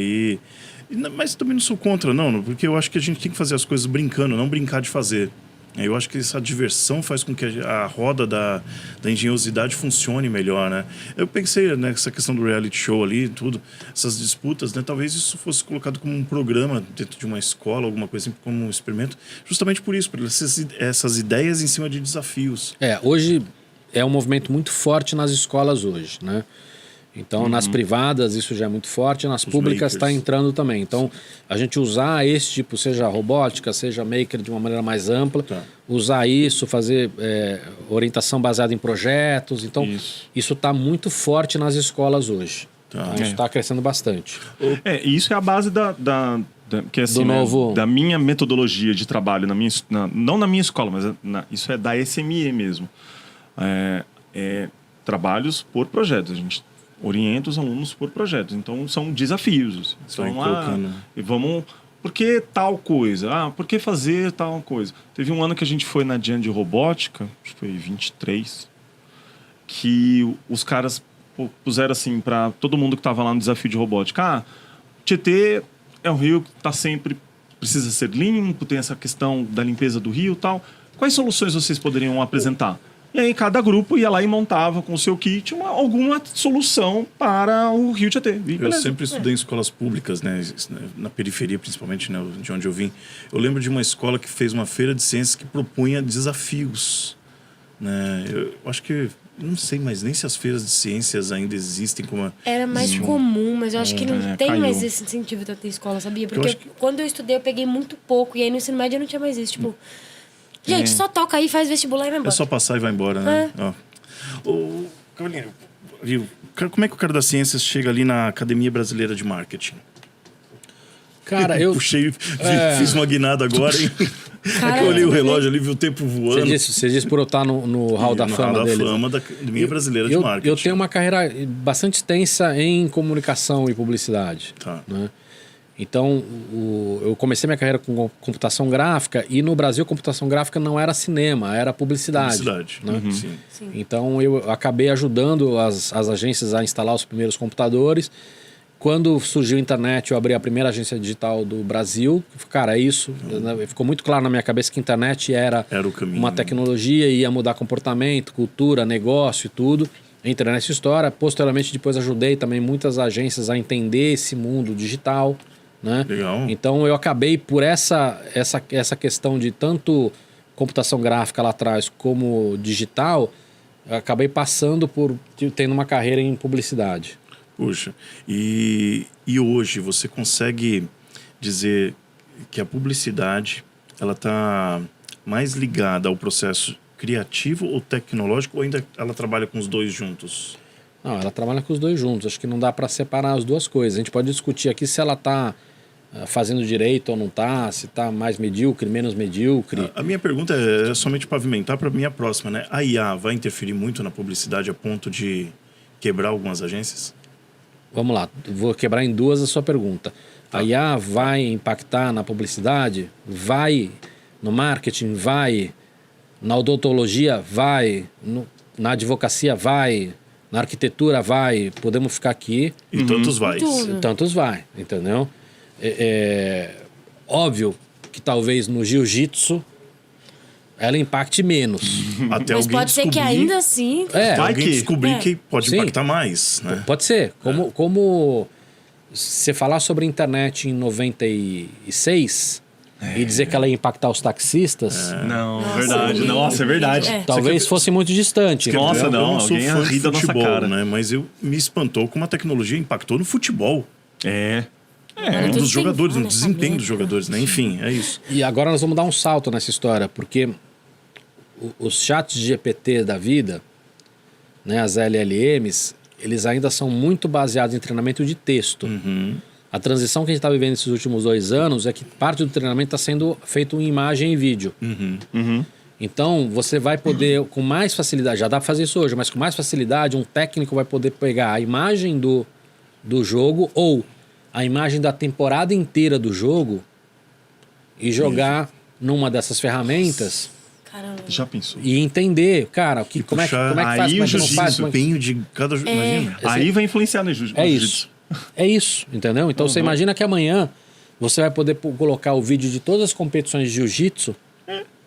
Mas também não sou contra, não, porque eu acho que a gente tem que fazer as coisas brincando, não brincar de fazer. Eu acho que essa diversão faz com que a roda da engenhosidade funcione melhor, né? Eu pensei nessa questão do reality show ali e tudo, essas disputas, né? Talvez isso fosse colocado como um programa dentro de uma escola, alguma coisa assim, como um experimento, justamente por isso, por essas ideias em cima de desafios. Hoje é um movimento muito forte nas escolas hoje, né? Então, nas privadas isso já é muito forte, nas públicas está entrando também. Então, a gente usar esse tipo, seja robótica, seja maker de uma maneira mais ampla, usar isso, fazer orientação baseada em projetos. Então, isso está muito forte nas escolas hoje. Isso está crescendo bastante. Isso é a base que é assim, da minha metodologia de trabalho, não na minha escola, mas isso é da SME mesmo. Trabalhos por projetos. A gente orienta os alunos por projetos. Então, são desafios. Vamos por que tal coisa? Ah, por que fazer tal coisa? Teve um ano que a gente foi na Jam de Robótica, acho que foi 23, que os caras puseram assim para todo mundo que estava lá no desafio de robótica. Ah, Tietê é um rio que tá sempre precisa ser limpo, tem essa questão da limpeza do rio e tal. Quais soluções vocês poderiam apresentar? E aí cada grupo ia lá e montava com o seu kit alguma solução para o rio Tietê. E Eu beleza. sempre estudei em escolas públicas, né, na periferia principalmente, né, de onde eu vim. Eu lembro de uma escola que fez uma feira de ciências que propunha desafios, né? Eu acho que não sei mais nem se as feiras de ciências ainda existem como Era mais comum, mas eu acho que não tem caiu. mais esse incentivo de ter escola, sabia? Porque acho que- quando eu estudei, eu peguei muito pouco. E aí no ensino médio eu não tinha mais isso. Tipo, gente, só toca aí, faz vestibular e vai embora. é só passar e vai embora, né? Ó. Ô, Carolina, viu? Como é que o cara das ciências chega ali na Academia Brasileira de Marketing? Cara, eu... Puxei, fiz uma guinada agora, hein? Cara, É que eu olhei o relógio ali, vi o tempo voando. Você disse por eu estar no hall da No fama Hall da deles. Fama da Academia Brasileira de Eu Marketing. tenho uma carreira bastante extensa em comunicação e publicidade. Tá. Né? Então, eu comecei minha carreira com computação gráfica e no Brasil computação gráfica não era cinema, era publicidade. Publicidade. Né? Sim. Então, eu acabei ajudando as agências a instalar os primeiros computadores. Quando surgiu a internet, eu abri a primeira agência digital do Brasil. Cara, é isso. Ficou muito claro na minha cabeça que a internet era Era o caminho. uma tecnologia, ia mudar comportamento, cultura, negócio e tudo. Entrei nessa história. Posteriormente, depois ajudei também muitas agências a entender esse mundo digital. Né? Legal. Então, eu acabei por essa questão de tanto computação gráfica lá atrás como digital, eu acabei passando por tendo uma carreira em publicidade. Puxa, e hoje você consegue dizer que a publicidade ela está mais ligada ao processo criativo ou tecnológico ou ainda ela trabalha com os dois juntos? Não, ela trabalha com os dois juntos. Acho que não dá para separar as duas coisas. A gente pode discutir aqui se ela está fazendo direito ou não está, se está mais medíocre, menos medíocre. A minha pergunta é somente pavimentar para a minha próxima, né? A IA vai interferir muito na publicidade a ponto de quebrar algumas agências? Vamos lá, vou quebrar em duas a sua pergunta. A IA vai impactar na publicidade? Vai. No marketing? Vai. Na odontologia? Vai. Na advocacia? Vai. Na arquitetura? Vai. Podemos ficar aqui. E tantos vai. Tudo. Tantos vai, entendeu? Óbvio que talvez no jiu-jitsu ela impacte menos. Até Mas alguém pode ser que descobrir- ainda assim. É, até Vai alguém que- descobrir É. que pode Sim. impactar mais, né? Pode ser. Como você falar sobre a internet em 96 e dizer que ela ia impactar os taxistas, Não, Nossa, verdade. sim. Nossa, é verdade. É. talvez fosse muito distante. Nossa, Eu não, não sou alguém fã ri de da nossa futebol, cara. né? Mas me espantou como a tecnologia impactou no futebol. Agora tudo Dos tem jogadores, no várias desempenho ferramentas. dos jogadores, né? Enfim, é isso. E agora nós vamos dar um salto nessa história, porque os chats GPT da vida, né, as LLMs, eles ainda são muito baseados em treinamento de texto. A transição que a gente está vivendo nesses últimos 2 anos é que parte do treinamento está sendo feito em imagem e vídeo. Então, você vai poder, com mais facilidade, já dá para fazer isso hoje, mas com mais facilidade, um técnico vai poder pegar a imagem do jogo ou a imagem da temporada inteira do jogo e jogar numa dessas ferramentas Caramba. Já pensou? e entender, cara, como é que puxar faz, aí como é o que não faz. jiu-jitsu, como é que- Desempenho de cada imagina. Aí vai influenciar no jiu-jitsu. É isso. É isso, entendeu? Então você imagina que amanhã você vai poder colocar o vídeo de todas as competições de jiu-jitsu,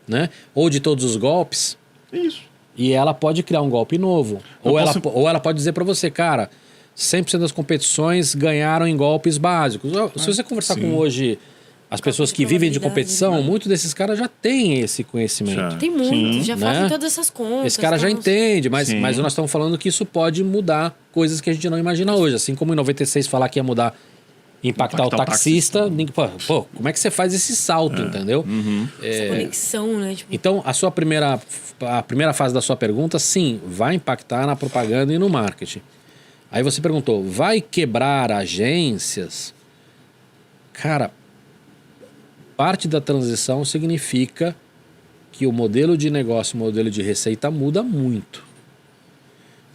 né? Ou de todos os golpes, É isso. e ela pode criar um golpe novo. Eu posso- Ou ela pode dizer pra você, cara, 100% das competições ganharam em golpes básicos. Se você conversar com hoje as pessoas que vivem de competição, muitos desses caras já têm esse conhecimento. Já. Tem muito, já Né? fazem todas essas contas. Esse cara já tal. entende, mas Sim. nós estamos falando que isso pode mudar coisas que a gente não imagina hoje. Assim como em 96 falar que ia mudar, impactar o taxista. Ninguém, pô, como é que você faz esse salto, entendeu? Essa conexão, né? Tipo, Então, a primeira fase da sua pergunta, sim, vai impactar na propaganda e no marketing. Aí você perguntou, vai quebrar agências? Cara, parte da transição significa que o modelo de negócio, o modelo de receita muda muito.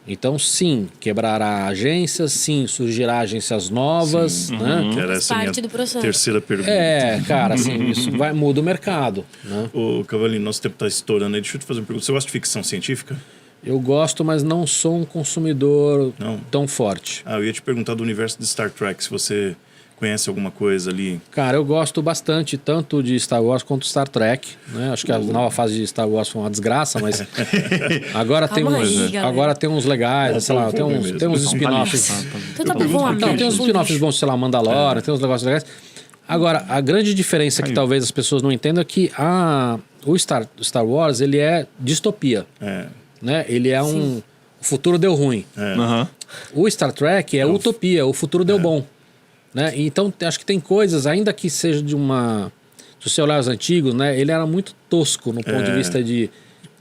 Então, sim, quebrará agências, sim, surgirá agências novas, né? Que era Faz essa minha parte do processo. terceira pergunta. Cara, assim, isso muda o mercado, né? Ô, Cavalinho, nosso tempo está estourando aí. Deixa eu te fazer uma pergunta. Você gosta de ficção científica? Eu gosto, mas não sou um consumidor Não. tão forte. Eu ia te perguntar do universo de Star Trek, se você conhece alguma coisa ali. Cara, eu gosto bastante tanto de Star Wars quanto Star Trek, né? Acho que a nova fase de Star Wars foi uma desgraça, mas agora tem Calma uns, aí, galera. agora tem uns legais, sei lá, vou tem ver uns, mesmo. tem uns Então, spin-offs. Então tá bom, vamos lá. Não, tem uns spin-offs bons, sei lá, Mandalorian, tem uns negócios legais. Agora, a grande diferença que talvez as pessoas não entendam é que o Star Wars, ele é distopia, né? Ele é o futuro deu ruim. Aham. O Star Trek é utopia, o futuro deu bom. Né? Então, acho que tem coisas, ainda que seja de uma... Se você olhar os antigos, né? Ele era muito tosco no ponto de vista de...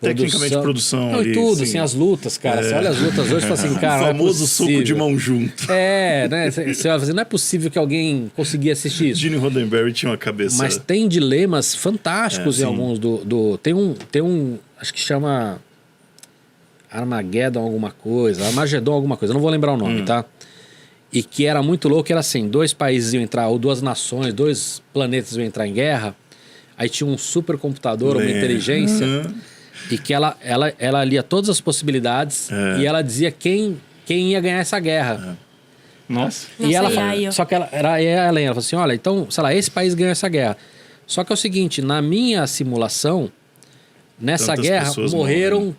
Tecnicamente, produção Não, ali, e tudo, sim. assim, as lutas, cara. Você olha as lutas hoje e fala assim, cara, O famoso não é soco de possível. mão junto. Né? Você vai fazer, não é possível que alguém conseguisse assistir isso. Gene Roddenberry tinha uma cabeça... Mas tem dilemas fantásticos em sim. alguns tem um, acho que chama Armageddon alguma coisa, Armagedon alguma coisa, eu não vou lembrar o nome, tá? E que era muito louco, era assim, 2 países iam entrar, ou 2 nações, 2 planetas iam entrar em guerra, aí tinha um supercomputador, uma inteligência, e que ela lia todas as possibilidades, e ela dizia quem ia ganhar essa guerra. Nossa. E Nossa, ela, e aí, ó. só que ela falou assim, olha, então, sei lá, esse país ganhou essa guerra. Só que é o seguinte, na minha simulação, nessa Tantas guerra pessoas morreram morrem.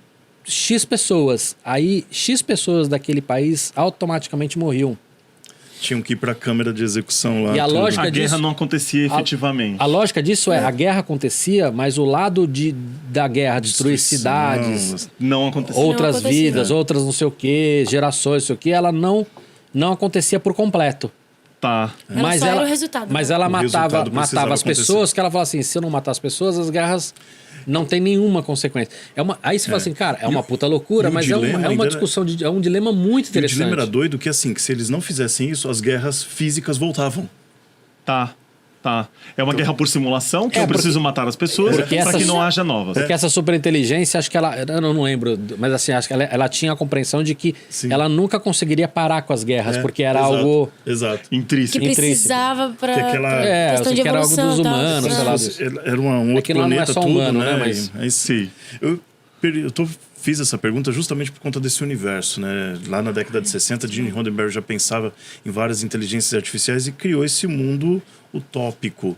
X pessoas. Aí X pessoas daquele país automaticamente morriam. Tinham que ir pra câmera de execução lá. E a tudo. lógica A guerra disso- não acontecia efetivamente. A lógica disso a guerra acontecia, mas o lado da guerra, destruir Destruição, cidades, Não acontecia. outras acontecia. vidas, outras não sei o quê, gerações, não sei o quê, ela não acontecia por completo. Tá. Ela só era o resultado, Mas né? ela O resultado matava precisava as pessoas, acontecer. que ela fala assim, se eu não matar as pessoas, as guerras não tem nenhuma consequência. Aí você fala assim, cara, é uma puta loucura, e o mas é dilema uma ainda era- discussão, é um dilema muito E o interessante. dilema era doido que, assim, que se eles não fizessem isso, as guerras físicas voltavam. Tá. É uma guerra por simulação, que eu porque- preciso matar as pessoas porque para que essas- não haja novas. Porque essa superinteligência, acho que ela... Eu não lembro, mas assim, acho que ela tinha a compreensão de que Sim. ela nunca conseguiria parar com as guerras, porque era exato, algo... Exato. Que Intrínseco. precisava pra Que aquela- questão assim, de que era algo evolução dos e tal. humanos, sei lá. Era um outro que lá não é planeta, só tudo, humano, né? né? Mas- Aí, Sim. Fiz essa pergunta justamente por conta desse universo, né? Lá na década de 60, Gene Roddenberry já pensava em várias inteligências artificiais e criou esse mundo utópico.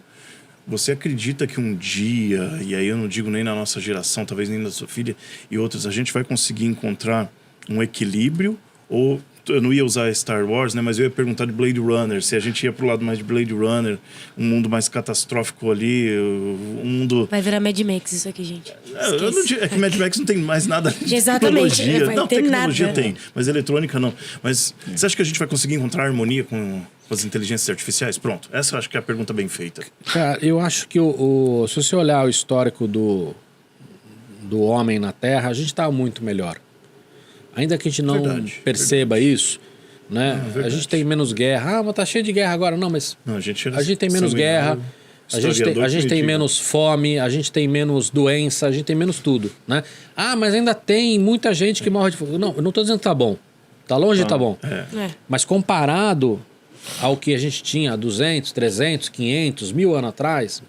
Você acredita que um dia, e aí eu não digo nem na nossa geração, talvez nem na sua filha e outras, a gente vai conseguir encontrar um equilíbrio? Ou eu não ia usar Star Wars, né? Mas eu ia perguntar de Blade Runner, se a gente ia pro lado mais de Blade Runner, um mundo mais catastrófico ali, um mundo... Vai virar Mad Max isso aqui, gente. Eu não Esquece. digo, é que Mad Max não tem mais nada de Exatamente, tecnologia. vai Não, ter tecnologia nada. tem, mas eletrônica não. Mas você acha que a gente vai conseguir encontrar harmonia com as inteligências artificiais? Pronto, essa eu acho que é a pergunta bem feita. Cara, eu acho que se você olhar o histórico do homem na Terra, a gente está muito melhor. Ainda que a gente não Verdade, perceba isso, né? A verdade. gente tem menos guerra. Mas tá cheio de guerra agora. Não, mas Não, a gente tem menos guerra, a gente tem menos. menos fome, a gente tem menos doença, a gente tem menos tudo, né? Mas ainda tem muita gente que morre de fome. Não, eu não tô dizendo que tá bom. Tá longe de tá bom. É. Mas comparado ao que a gente tinha há 200, 300, 500, 1000 anos atrás,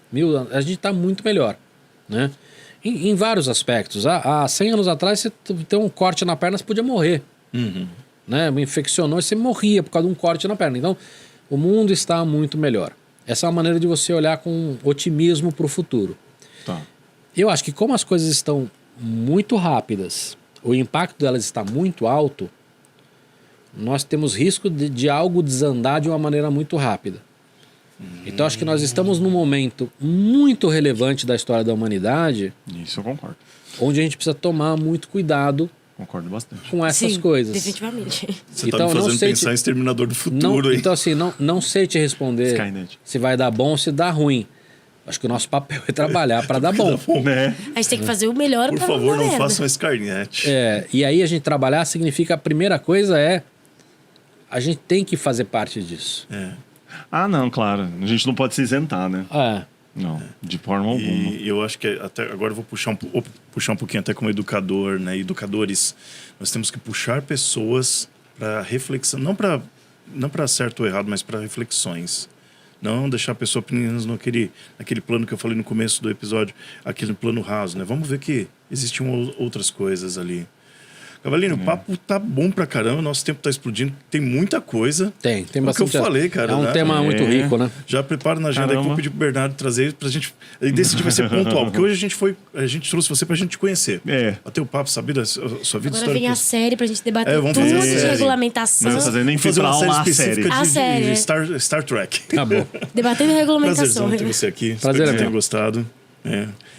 a gente está muito melhor, né? Em vários aspectos. Há 100 anos atrás, você tem um corte na perna, você podia morrer. Né? Me infeccionou e você morria por causa de um corte na perna. Então, o mundo está muito melhor. Essa é uma maneira de você olhar com otimismo para o futuro. Tá. Eu acho que como as coisas estão muito rápidas, o impacto delas está muito alto, nós temos risco de algo desandar de uma maneira muito rápida. Então acho que nós estamos num momento muito relevante da história da humanidade, Isso eu concordo. onde a gente precisa tomar muito cuidado Concordo bastante. com essas Sim, coisas. definitivamente. Você Então, tá me não fazendo sei pensar te- em Exterminador do Não, Futuro, hein? então assim, não sei te responder Skynet. se vai dar bom ou se dá ruim. Acho que o nosso papel é trabalhar para dar bom. Né? A gente tem que fazer o melhor Por pra favor, dar não merda. façam Skynet. E aí a gente trabalhar significa, a primeira coisa é, a gente tem que fazer parte disso. É. Ah, não, claro. A gente não pode se isentar, né? Não, de forma alguma. E eu acho que até agora eu vou puxar um pouquinho até como educador, né? Educadores, nós temos que puxar pessoas para reflexão, não para certo ou errado, mas para reflexões. Não deixar a pessoa apenas naquele plano que eu falei no começo do episódio, aquele plano raso, né? Vamos ver que existiam outras coisas ali. Cavalinho, o papo tá bom pra caramba, nosso tempo tá explodindo, tem muita coisa. Tem É o bastante. que eu falei, cara. É um né? tema muito rico, né? Já prepara na agenda aí que eu vou pedir pro Bernardo trazer pra gente. E decidir vai ser pontual, porque hoje a gente trouxe você pra gente te conhecer. Bater o papo, saber da sua vida Agora vem a série pra gente debater vamos tudo fazer a de série. regulamentação. Não vai fazer nem fazer uma filtrar série uma série. específica A série. de Star Trek. Acabou. Debatendo regulamentação. Prazerzão ter você aqui. Prazer Espero que é você tenha meu. gostado.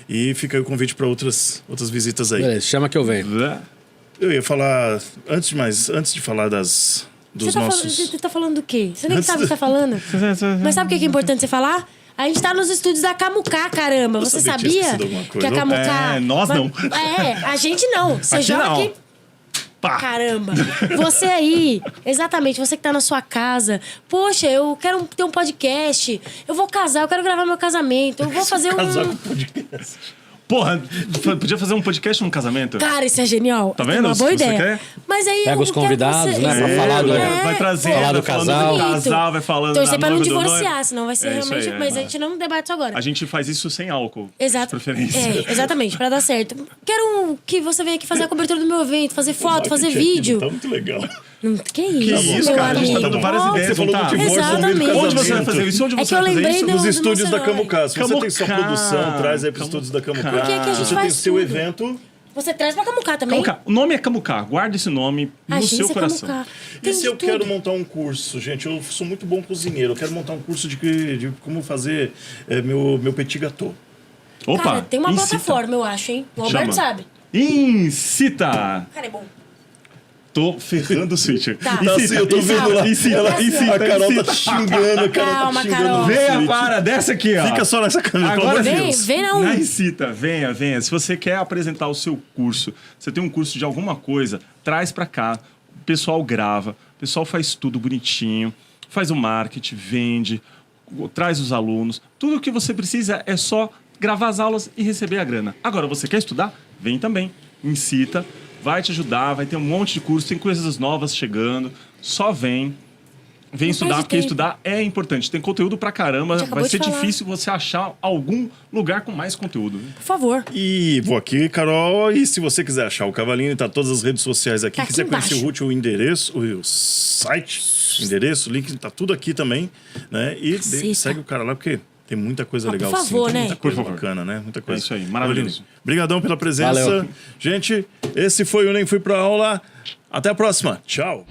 E fica aí o convite para outras visitas aí. Beleza, chama que eu venho. Eu ia falar, antes de falar dos nossos... Você tá falando do quê? Você nem Antes sabe o que do- tá falando. Mas sabe o que é importante você falar? A gente tá nos estúdios da Camucá, caramba. Eu Você sabia que tinha sabia esquecido alguma que coisa. a Camucá... Nós não. A gente não. Você Aqui joga não. aqui... Pá. Caramba. Você aí, exatamente, você que tá na sua casa. Poxa, eu quero ter um podcast. Eu vou casar, eu quero gravar meu casamento. Eu vou fazer Casar com um... podcast. Porra, podia fazer um podcast num casamento? Cara, isso é genial. Tá É vendo? uma boa Se você ideia. quer. Mas aí Pega eu os quero convidados, você- né, pra falar do- Vai trazer, falar do vai falando casal. do casal, vai falando Torcer da pra não noiva, do noivo. divorciar, senão vai ser É isso realmente... aí, mas a gente não debate isso agora. A gente faz isso sem álcool. Exato. De preferência. Exatamente, pra dar certo. Quero que você venha aqui fazer a cobertura do meu evento, fazer foto, fazer Marketing aqui vídeo. Tá muito legal. Que isso, Que isso, meu cara? A gente tá amigo. dando várias Ó, ideias. Você falou não do tá? divórcio no meio do Exatamente. casamento. Onde você vai fazer isso? Onde É que você eu vai fazer lembrei isso? do- Nos estúdios da Emocionante. Camucá. Se você tem sua Camucá. produção, traz aí para os estúdios da Camucá. Porque aqui a gente Se você tem o faz seu tudo. evento... Você traz pra Camucá também? Camucá. O nome é Camucá. Guarda esse nome no Agência seu coração. Camucá. E Tem se de eu quero tudo. montar um curso, gente? Eu sou muito bom cozinheiro. Eu quero montar um curso de como fazer meu petit gâteau. Opa, Cara, tem uma incita. plataforma, eu acho, hein? O Alberto Chama. sabe. Incita! Cara, é bom. Tô ferrando o switcher. Tá. Tá assim, eu tô vendo lá. Incita, A Carol tá xingando, a Carol Calma, tá xingando. Carol. o Venha Switch. para, desce aqui, ó. Fica só nessa câmera, pelo Agora amor de vem, Deus. vem na um. Incita, venha. Se você quer apresentar o seu curso, você tem um curso de alguma coisa, traz pra cá. O pessoal grava, o pessoal faz tudo bonitinho, faz o marketing, vende, traz os alunos. Tudo o que você precisa é só gravar as aulas e receber a grana. Agora, você quer estudar? Vem também. Incita, vai te ajudar, vai ter um monte de curso, tem coisas novas chegando. Só vem. Vem Não estudar, perde porque tempo. estudar é importante. Tem conteúdo pra caramba. gente acabou Vai ser de falar. difícil você achar algum lugar com mais conteúdo. Por favor. E vou aqui, Carol, e se você quiser achar o Cavalinho, tá todas as redes sociais aqui. Tá aqui Quiser conhecer embaixo. o Ruth, o endereço, o site, o endereço, o link, tá tudo aqui também, né? E Caceta. segue o cara lá, porque tem muita coisa Ah, por legal. favor, tem né? muita coisa Por favor. bacana, né? Muita coisa. É isso aí, maravilhoso. Obrigadão pela presença. Valeu. Gente, esse foi o Nem Fui Pra Aula. Até a próxima. Tchau.